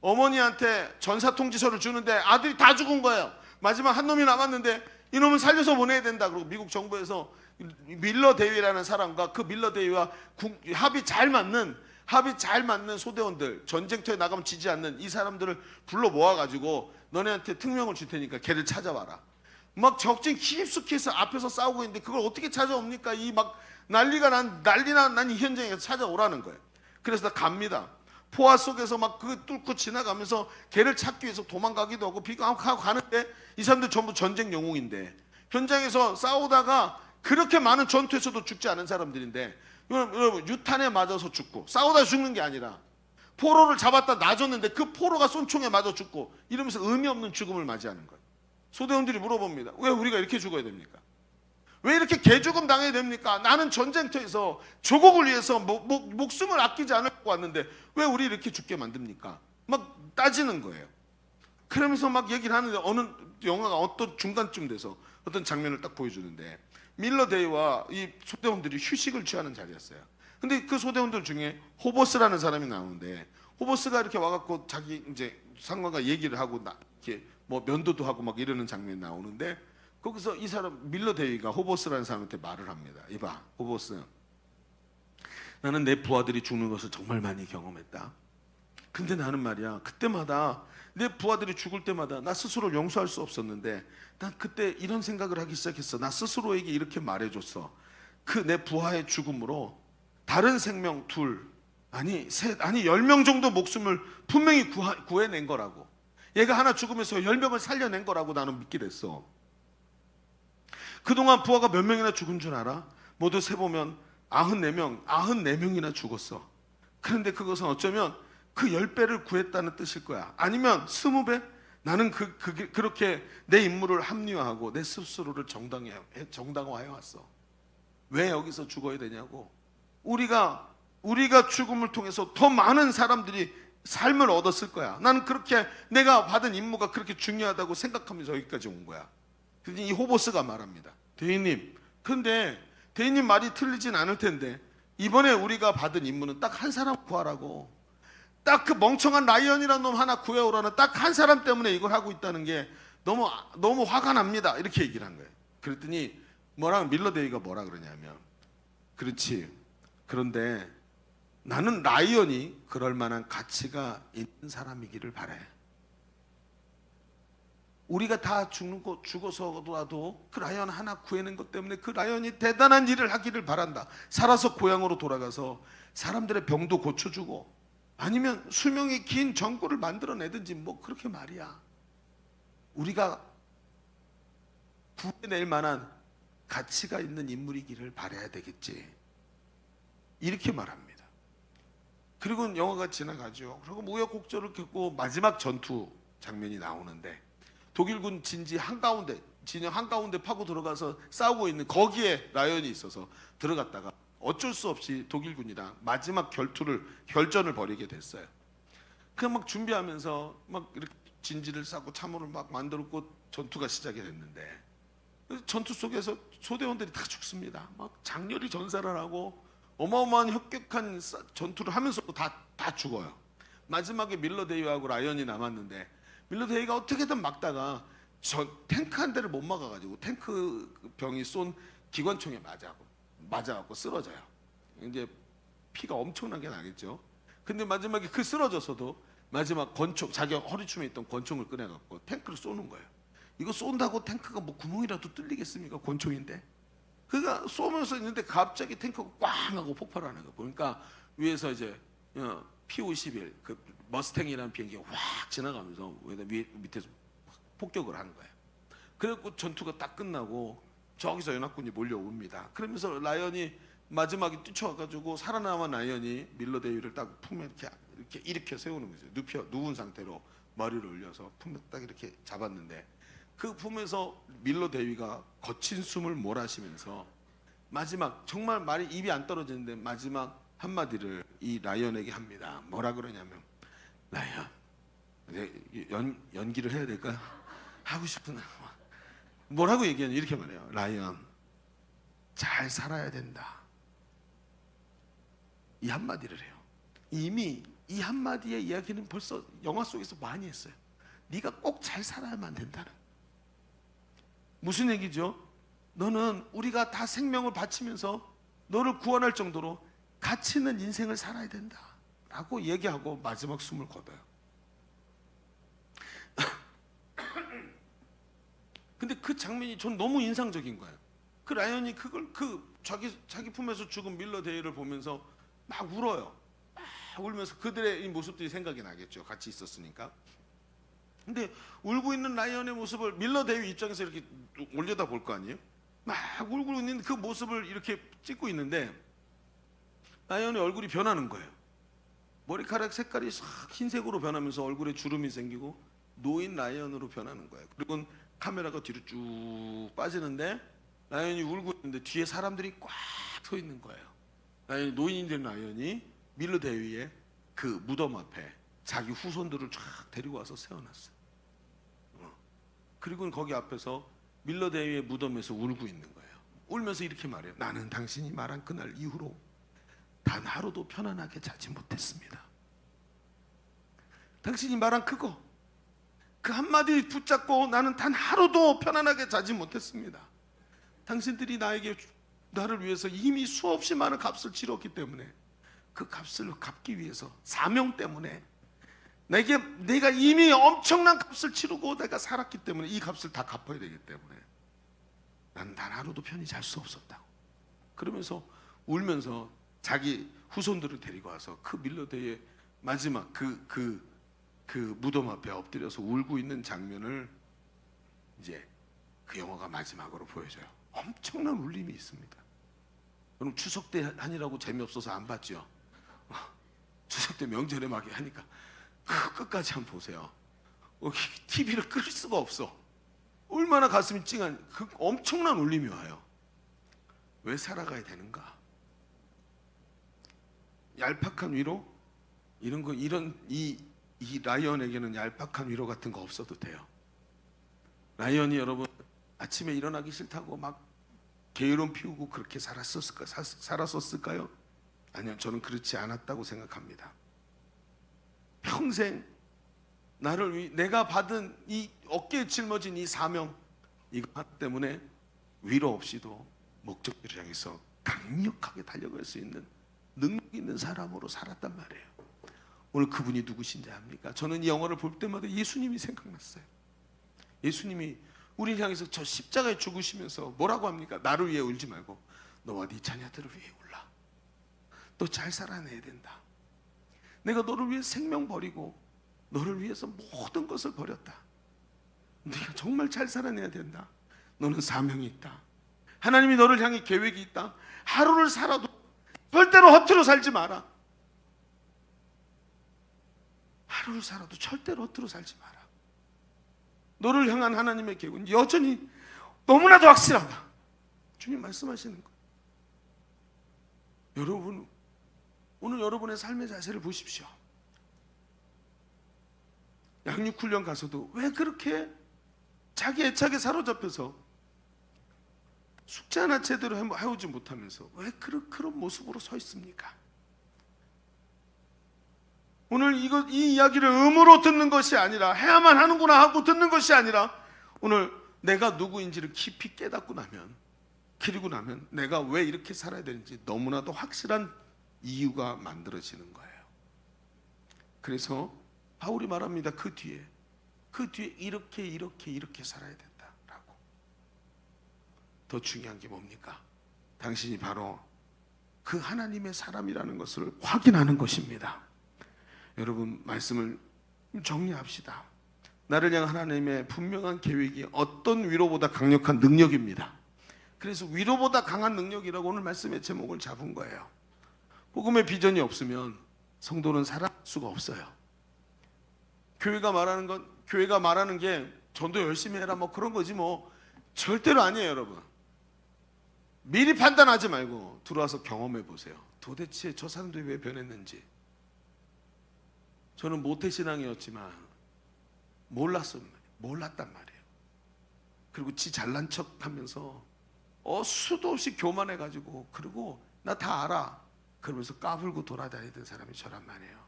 어머니한테 전사통지서를 주는데 아들이 다 죽은 거예요. 마지막 한 놈이 남았는데 이놈은 살려서 보내야 된다. 그리고 미국 정부에서 밀러 대위라는 사람과 그 밀러 대위와 합이 잘 맞는 소대원들, 전쟁터에 나가면 지지 않는 이 사람들을 불러 모아가지고 너네한테 특명을 줄 테니까 걔를 찾아와라. 막 적진 깊숙이 해서 앞에서 싸우고 있는데 그걸 어떻게 찾아옵니까? 이 막 난리 난 이 현장에 찾아오라는 거예요. 그래서 다 갑니다. 포화 속에서 막 그 뚫고 지나가면서 걔를 찾기 위해서 도망가기도 하고 비가하고 가는데 이 사람들 전부 전쟁 영웅인데 현장에서 싸우다가 그렇게 많은 전투에서도 죽지 않은 사람들인데 여러분 유탄에 맞아서 죽고 싸우다 죽는 게 아니라 포로를 잡았다 놔줬는데 그 포로가 쏜 총에 맞아 죽고 이러면서 의미 없는 죽음을 맞이하는 거예요. 소대원들이 물어봅니다. 왜 우리가 이렇게 죽어야 됩니까? 왜 이렇게 개죽음 당해야 됩니까? 나는 전쟁터에서 조국을 위해서 목숨을 아끼지 않으려고 왔는데 왜 우리 이렇게 죽게 만듭니까? 막 따지는 거예요. 그러면서 막 얘기를 하는데 어느 영화가 어떤 중간쯤 돼서 어떤 장면을 딱 보여주는데 밀러 대위와 이 소대원들이 휴식을 취하는 자리였어요. 근데 그 소대원들 중에 호버스라는 사람이 나오는데 호버스가 이렇게 와갖고 자기 이제 상관과 얘기를 하고 이렇게 뭐 면도도 하고 막 이러는 장면이 나오는데 거기서 이 사람 밀러 대위가 호버스라는 사람한테 말을 합니다. 이봐, 호버스, 나는 내 부하들이 죽는 것을 정말 많이 경험했다. 근데 나는 말이야 그때마다 내 부하들이 죽을 때마다 나 스스로를 용서할 수 없었는데 난 그때 이런 생각을 하기 시작했어. 나 스스로에게 이렇게 말해줬어. 그 내 부하의 죽음으로 다른 생명 2, 아니 3, 아니 10명 정도 목숨을 분명히 구해낸 거라고. 얘가 하나 죽으면서 10명을 살려낸 거라고 나는 믿게 됐어. 그동안 부하가 몇 명이나 죽은 줄 알아? 모두 세보면 94명이나 죽었어. 그런데 그것은 어쩌면 그 10배를 구했다는 뜻일 거야. 아니면 20배? 나는 그렇게 내 임무를 합리화하고 내 스스로를 정당화해 왔어. 왜 여기서 죽어야 되냐고. 우리가 죽음을 통해서 더 많은 사람들이 삶을 얻었을 거야. 나는 그렇게 내가 받은 임무가 그렇게 중요하다고 생각하면서 여기까지 온 거야. 그래서 이 호보스가 말합니다. 대인님, 근데 대인님 말이 틀리진 않을 텐데 이번에 우리가 받은 임무는 딱 한 사람 구하라고. 딱 그 멍청한 라이언이라는 놈 하나 구해오라는 딱 한 사람 때문에 이걸 하고 있다는 게 너무 화가 납니다. 이렇게 얘기를 한 거예요. 그랬더니 밀러 대위가 뭐라 그러냐면, 그렇지, 그런데 나는 라이언이 그럴 만한 가치가 있는 사람이기를 바래. 우리가 다 죽어서라도 그 라이언 하나 구해낸 것 때문에 그 라이언이 대단한 일을 하기를 바란다. 살아서 고향으로 돌아가서 사람들의 병도 고쳐주고 아니면 수명이 긴 정권을 만들어내든지 뭐 그렇게 말이야. 우리가 구해낼 만한 가치가 있는 인물이기를 바라야 되겠지. 이렇게 말합니다. 그리고 영화가 지나가죠. 그리고 우여곡절을 겪고 마지막 전투 장면이 나오는데 독일군 진영 한가운데 파고 들어가서 싸우고 있는 거기에 라이언이 있어서 들어갔다가 어쩔 수 없이 독일군이랑 마지막 결전을 벌이게 됐어요. 그냥 막 준비하면서 막 이렇게 진지를 싸고 참호를 막 만들었고 전투가 시작이 됐는데 전투 속에서 소대원들이 다 죽습니다. 막 장렬히 전사를 하고 어마어마한 혁격한 전투를 하면서도 다 죽어요. 마지막에 밀러 대위하고 라이언이 남았는데 밀러 대위가 어떻게든 막다가 탱크 한 대를 못 막아가지고 탱크 병이 쏜 기관총에 맞아갖고 쓰러져요. 이제 피가 엄청나게 나겠죠. 근데 마지막에 그 쓰러져서도 마지막 권총, 자기 허리춤에 있던 권총을 꺼내갖고 탱크를 쏘는 거예요. 이거 쏜다고 탱크가 뭐 구멍이라도 뚫리겠습니까? 권총인데. 그가 쏘면서 있는데 갑자기 탱크가 꽝 하고 폭발하는 거 보니까 위에서 이제 P-51 그 머스탱이라는 비행기가 확 지나가면서 밑에서 폭격을 하는 거예요. 그래갖고 전투가 딱 끝나고 저기서 연합군이 몰려옵니다. 그러면서 라이언이 마지막에 뛰쳐와가지고 살아남은 라이언이 밀러 대위를 딱 품에 이렇게 일으켜 세우는 거죠. 누운 상태로 머리를 올려서 품에 딱 이렇게 잡았는데 그 품에서 밀로 대위가 거친 숨을 몰아쉬면서 마지막 정말 말이 입이 안 떨어지는데 마지막 한마디를 이 라이언에게 합니다. 뭐라 그러냐면 라이언 연기를 해야 될까요? 하고 싶은 뭐라고 얘기하냐 이렇게 말해요. 라이언 잘 살아야 된다. 이 한마디를 해요. 이미 이 한마디의 이야기는 벌써 영화 속에서 많이 했어요. 네가 꼭 잘 살아야만 된다는. 무슨 얘기죠? 너는 우리가 다 생명을 바치면서 너를 구원할 정도로 가치 있는 인생을 살아야 된다 라고 얘기하고 마지막 숨을 거둬요. 근데 그 장면이 전 너무 인상적인 거예요. 그 라이언이 그걸 자기 품에서 죽은 밀러 데이를 보면서 막 울어요. 막 울면서 그들의 이 모습들이 생각이 나겠죠. 같이 있었으니까. 근데 울고 있는 라이언의 모습을 밀러 데이 입장에서 이렇게 올려다 볼 거 아니에요? 막 울고 있는 그 모습을 이렇게 찍고 있는데 라이언의 얼굴이 변하는 거예요. 머리카락 색깔이 싹 흰색으로 변하면서 얼굴에 주름이 생기고 노인 라이언으로 변하는 거예요. 그리고 카메라가 뒤로 쭉 빠지는데 라이언이 울고 있는데 뒤에 사람들이 꽉 서 있는 거예요. 라이언이 노인이 된 라이언이 밀러 대위의 그 무덤 앞에 자기 후손들을 쫙 데리고 와서 세워놨어요. 그리고 거기 앞에서 밀러 대위의 무덤에서 울고 있는 거예요. 울면서 이렇게 말해요. 나는 당신이 말한 그날 이후로 단 하루도 편안하게 자지 못했습니다. 당신이 말한 그 한마디 붙잡고 나는 단 하루도 편안하게 자지 못했습니다. 당신들이 나를 위해서 이미 수없이 많은 값을 치렀기 때문에 그 값을 갚기 위해서 사명 때문에 내가 이미 엄청난 값을 치르고 내가 살았기 때문에 이 값을 다 갚아야 되기 때문에 나는 단 하루도 편히 잘 수 없었다고. 그러면서 울면서 자기 후손들을 데리고 와서 그 밀러데이의 마지막 그 무덤 앞에 엎드려서 울고 있는 장면을 이제 그 영화가 마지막으로 보여줘요. 엄청난 울림이 있습니다. 여러분 추석 때 하니라고 재미없어서 안 봤죠? 추석 때 명절에 막 하니까 끝까지 한번 보세요. TV를 끌 수가 없어. 얼마나 가슴이 찡한 그 엄청난 울림이 와요. 왜 살아가야 되는가? 얄팍한 위로 이 라이언에게는 얄팍한 위로 같은 거 없어도 돼요. 라이언이 여러분 아침에 일어나기 싫다고 막 게으름 피우고 그렇게 살았었을까요? 아니요, 저는 그렇지 않았다고 생각합니다. 평생 내가 받은 이 어깨에 짊어진 이 사명 이것 때문에 위로 없이도 목적지를 향해서 강력하게 달려갈 수 있는 능력 있는 사람으로 살았단 말이에요. 오늘 그분이 누구신지 압니까? 저는 이 영화를 볼 때마다 예수님이 생각났어요. 예수님이 우리를 향해서 저 십자가에 죽으시면서 뭐라고 합니까? 나를 위해 울지 말고 너와 네 자녀들을 위해 울라. 너 잘 살아내야 된다. 내가 너를 위해 생명 버리고 너를 위해서 모든 것을 버렸다. 네가 정말 잘 살아내야 된다. 너는 사명이 있다. 하나님이 너를 향해 계획이 있다. 하루를 살아도 절대로 허투루 살지 마라. 하루를 살아도 절대로 허투루 살지 마라. 너를 향한 하나님의 계획은 여전히 너무나도 확실하다. 주님 말씀하시는 거예요. 여러분, 오늘 여러분의 삶의 자세를 보십시오. 양육훈련 가서도 왜 그렇게 자기 애착에 사로잡혀서 숙제 하나 제대로 해오지 못하면서 왜 그런 모습으로 서 있습니까? 오늘 이 이야기를 음으로 듣는 것이 아니라 해야만 하는구나 하고 듣는 것이 아니라 오늘 내가 누구인지를 깊이 깨닫고 나면, 그리고 나면 내가 왜 이렇게 살아야 되는지 너무나도 확실한 이유가 만들어지는 거예요. 그래서 바울이 말합니다. 그 뒤에 이렇게 살아야 된다라고. 더 중요한 게 뭡니까? 당신이 바로 그 하나님의 사람이라는 것을 확인하는 것입니다. 여러분, 말씀을 정리합시다. 나를 향한 하나님의 분명한 계획이 어떤 위로보다 강력한 능력입니다. 그래서 위로보다 강한 능력이라고 오늘 말씀의 제목을 잡은 거예요. 복음의 비전이 없으면 성도는 살아갈 수가 없어요. 교회가 말하는 게 전도 열심히 해라 뭐 그런 거지 뭐 절대로 아니에요. 여러분, 미리 판단하지 말고 들어와서 경험해 보세요. 도대체 저 사람들이 왜 변했는지. 저는 모태신앙이었지만 몰랐단 말이에요. 그리고 지 잘난 척하면서 수도 없이 교만해가지고, 그리고 나 다 알아 그러면서 까불고 돌아다니던 사람이 저란 말이에요.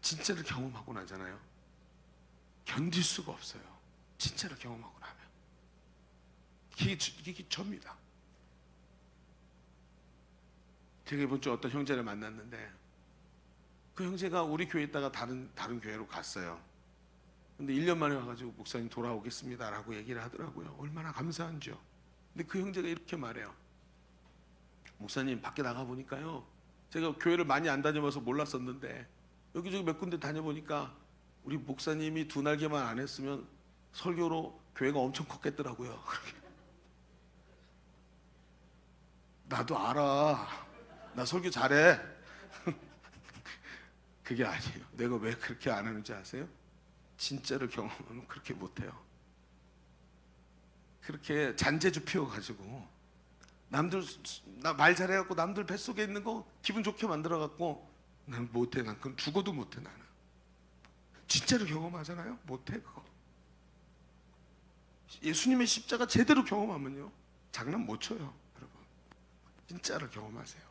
진짜를 경험하고 나잖아요. 견딜 수가 없어요. 진짜를 경험하고 나면. 이게 접니다. 제가 이번 주 어떤 형제를 만났는데, 그 형제가 우리 교회에 있다가 다른 교회로 갔어요. 근데 1년 만에 와가지고 목사님 돌아오겠습니다 라고 얘기를 하더라고요. 얼마나 감사한지요. 근데 그 형제가 이렇게 말해요. 목사님, 밖에 나가보니까요, 제가 교회를 많이 안 다녀봐서 몰랐었는데 여기저기 몇 군데 다녀보니까 우리 목사님이 두 날개만 안 했으면 설교로 교회가 엄청 컸겠더라고요. 나도 알아, 나 설교 잘해. 그게 아니에요. 내가 왜 그렇게 안 하는지 아세요? 진짜를 경험하면 그렇게 못해요. 그렇게 잔재주 피워가지고 남들 나 말 잘해갖고 남들 뱃속에 있는 거 기분 좋게 만들어갖고 난 못해. 난 그건 죽어도 못해. 나는 진짜를 경험하잖아요. 못해 그거. 예수님의 십자가 제대로 경험하면요 장난 못 쳐요. 여러분, 진짜를 경험하세요.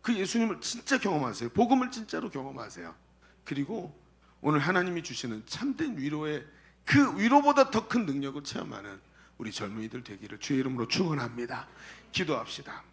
그 예수님을 진짜 경험하세요. 복음을 진짜로 경험하세요. 그리고 오늘 하나님이 주시는 참된 위로의 그 위로보다 더 큰 능력을 체험하는 우리 젊은이들 되기를 주의 이름으로 축원합니다. 기도합시다.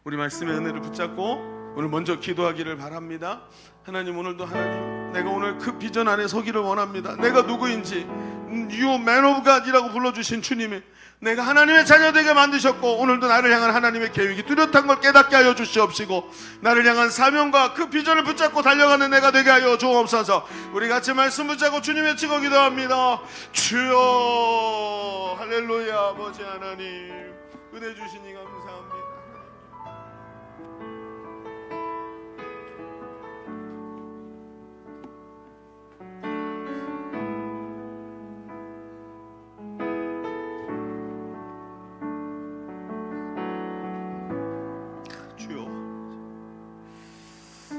우리 말씀의 은혜를 붙잡고 오늘 먼저 기도하기를 바랍니다. 하나님, 오늘도 하나님, 내가 오늘 그 비전 안에 서기를 원합니다. 내가 누구인지 You Man of God이라고 불러주신 주님이 내가 하나님의 자녀 되게 만드셨고, 오늘도 나를 향한 하나님의 계획이 뚜렷한 걸 깨닫게 하여 주시옵시고, 나를 향한 사명과 그 비전을 붙잡고 달려가는 내가 되게 하여 주옵소서. 우리 같이 말씀 붙잡고 주님 외치고 기도합니다. 주여, 할렐루야. 아버지 하나님, 은혜 주시니 감사합니다.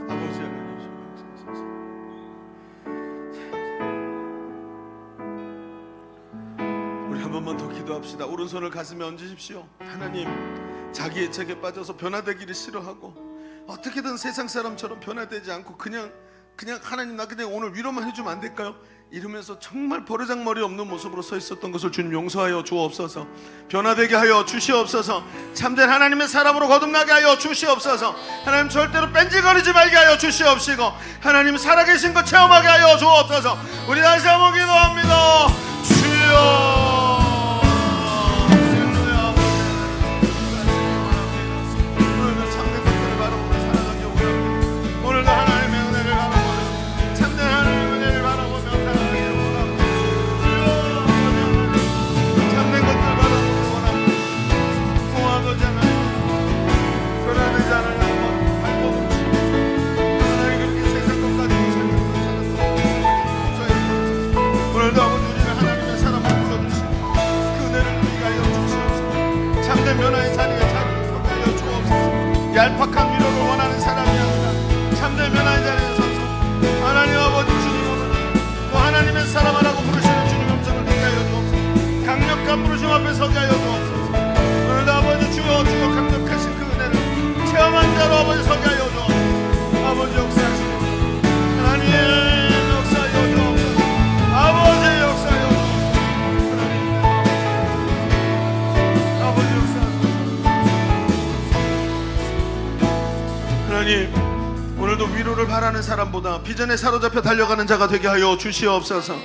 아버지 하나님, 우리 한 번만 더 기도합시다. 오른손을 가슴에 얹으십시오. 하나님, 자기의 책에 빠져서 변화되기를 싫어하고 어떻게든 세상 사람처럼 변화되지 않고 그냥 하나님, 나 그냥 오늘 위로만 해주면 안 될까요? 이러면서 정말 버르장머리 없는 모습으로 서 있었던 것을 주님 용서하여 주옵소서. 변화되게 하여 주시옵소서. 참된 하나님의 사람으로 거듭나게 하여 주시옵소서. 하나님, 절대로 뺀질거리지 말게 하여 주시옵시고, 하나님 살아계신 것 체험하게 하여 주옵소서. 우리 다시 한번 기도합니다. 주여, 오늘도 참된 것들을 바라보며 살아가기 원합니다. 오늘도 하나님의 은혜를 바라보며 참된 하나님의 은혜를 바라보며 살아가기 원합니다. 참된 것들을 바라보며 원합니다. 공화도 하나님, 변화되지 않을 한번 발버둥 치고 하나님, 그렇게 세상 것까지 생각하는 오늘도 아버지, 우리는 하나님의 사람을 불러주시고 그 은혜를 누리게 하여 주시옵소서. 참된 변화의 자리에 자리를 서게 하여 주옵소서. 얄팍한 위로를 원하는 사람이 아니라 참된 변화의 자리에 서서 하나님 아버지, 주님 아버지, 또 하나님의 사람이라고 부르시는 주님 음성을 듣게 하여 주옵소서. 강력한 부르심 앞에 서게 하여 주옵소서. 오늘도 아버지, 주여 강력하신 그 은혜를 체험한 자로 아버지 서게 하여 주옵소서. 아버지 역사하시고 하나님 역사하여 주옵소서. 아버지 역사하여 주옵소서. 아버지 역사하소서. 하나님, 오늘도 위로를 바라는 사람보다 비전에 사로잡혀 달려가는 자가 되게 하여 주시옵소서.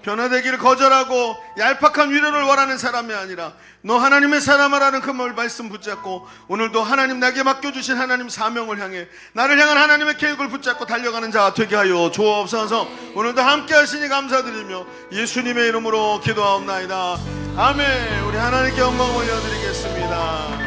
변화되기를 거절하고 얄팍한 위로를 원하는 사람이 아니라 너 하나님의 사람아라는 그 말씀 붙잡고 오늘도 하나님 나에게 맡겨주신 하나님 사명을 향해 나를 향한 하나님의 계획을 붙잡고 달려가는 자 되게 하여 주옵소서. 오늘도 함께 하시니 감사드리며 예수님의 이름으로 기도하옵나이다. 아멘. 우리 하나님께 영광 올려드리겠습니다.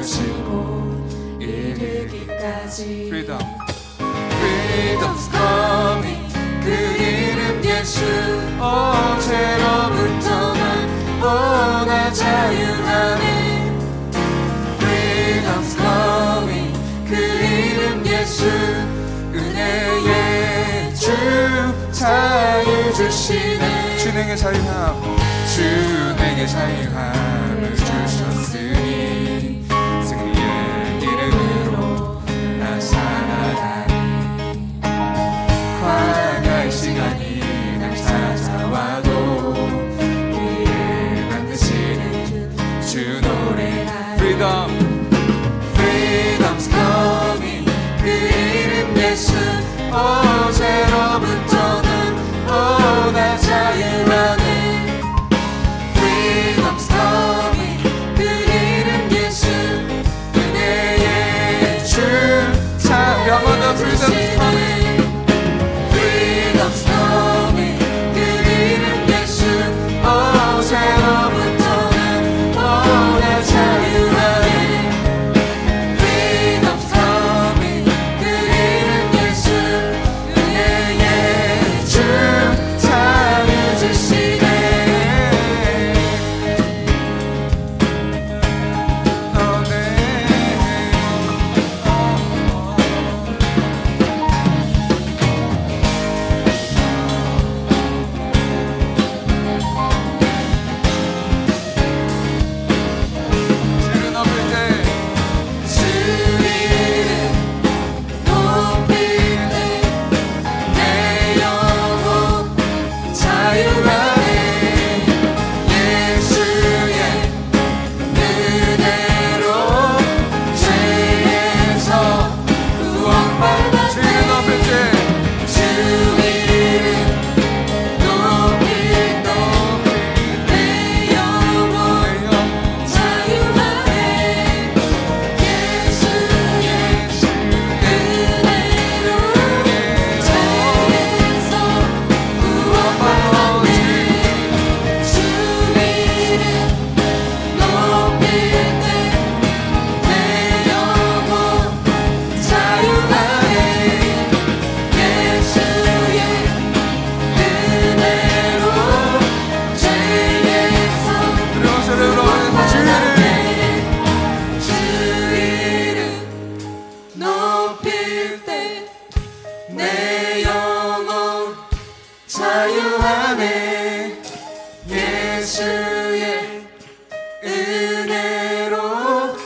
지고 이르기까지 freedom. Freedom's coming 그 이름 예수 어제로부터만 오나 자유하네 Freedom's coming 그 이름 예수 은혜의 주 자유 주시네 주 내게 자유함, 주 내게 자유함을 주셨으니 승리의 이름으로 난 살아가리. 과거의 시간이 날 찾아와도 길을 만드시는 주 노래하리. Freedom, Freedom's coming 그 이름 예수 어제로부터는 오나 자유하네 Freedom's coming 그 이름 예수 은혜의 주 영원한 freedom's coming. Freedom's coming 그 이름 예수 어제로부터는 오나 자유하네 Freedom's coming 그 이름 예수 은혜의 주 자유 주시네 주를 높일 때 주 이름 높일 때 내 영혼 자유하네 예수의 은혜로 죄에서 구원받았네 주를 높일 때 주 이름 높일 때 내 영혼 자유하네 예수의 은혜로 죄에서 구원받았네 주 이름 높일 때 내 영혼 자유하네 예수의 은혜로 죄에서 구원받았네 주 이름 높일 때 내 영혼 자유하네 예수의 은혜로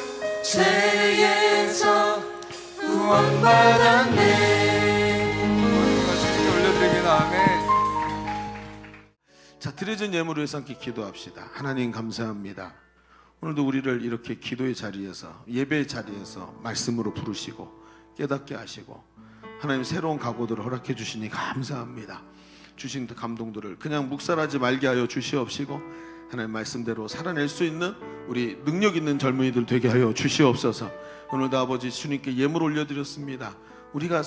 죄에서 구원받았네 주님께 올려드립니다. 아멘. 자, 드려진 예물을 위해서 함께 기도합시다. 하나님 감사합니다. 오늘도 우리를 이렇게 기도의 자리에서, 예배의 자리에서 말씀으로 부르시고 깨닫게 하시고 하나님 새로운 각오들을 허락해 주시니 감사합니다. 주신 감동들을 그냥 묵살하지 말게 하여 주시옵시고 하나님 말씀대로 살아낼 수 있는 우리 능력 있는 젊은이들 되게 하여 주시옵소서. 오늘도 아버지 주님께 예물 올려드렸습니다. 우리가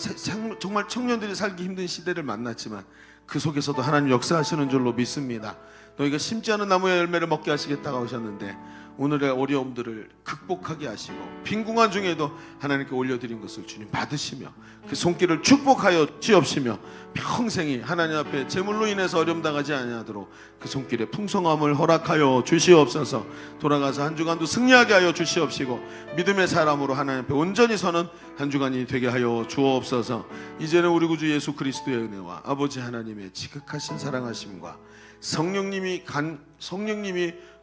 정말 청년들이 살기 힘든 시대를 만났지만 그 속에서도 하나님 역사하시는 줄로 믿습니다. 너희가 심지 않은 나무의 열매를 먹게 하시겠다고 하셨는데 오늘의 어려움들을 극복하게 하시고 빈궁한 중에도 하나님께 올려드린 것을 주님 받으시며 그 손길을 축복하여 주옵시며 평생이 하나님 앞에 재물로 인해서 어려움 당하지 아니하도록 그 손길에 풍성함을 허락하여 주시옵소서. 돌아가서 한 주간도 승리하게 하여 주시옵시고 믿음의 사람으로 하나님 앞에 온전히 서는 한 주간이 되게 하여 주옵소서. 이제는 우리 구주 예수 그리스도의 은혜와 아버지 하나님의 지극하신 사랑하심과 성령님이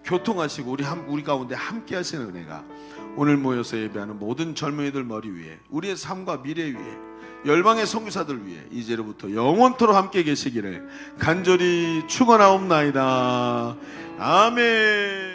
교통하시고 우리 가운데 함께 하시는 은혜가 오늘 모여서 예배하는 모든 젊은이들 머리 위에 우리의 삶과 미래 위에 열방의 선교사들 위해 이제로부터 영원토록 함께 계시기를 간절히 축원하옵나이다. 아멘.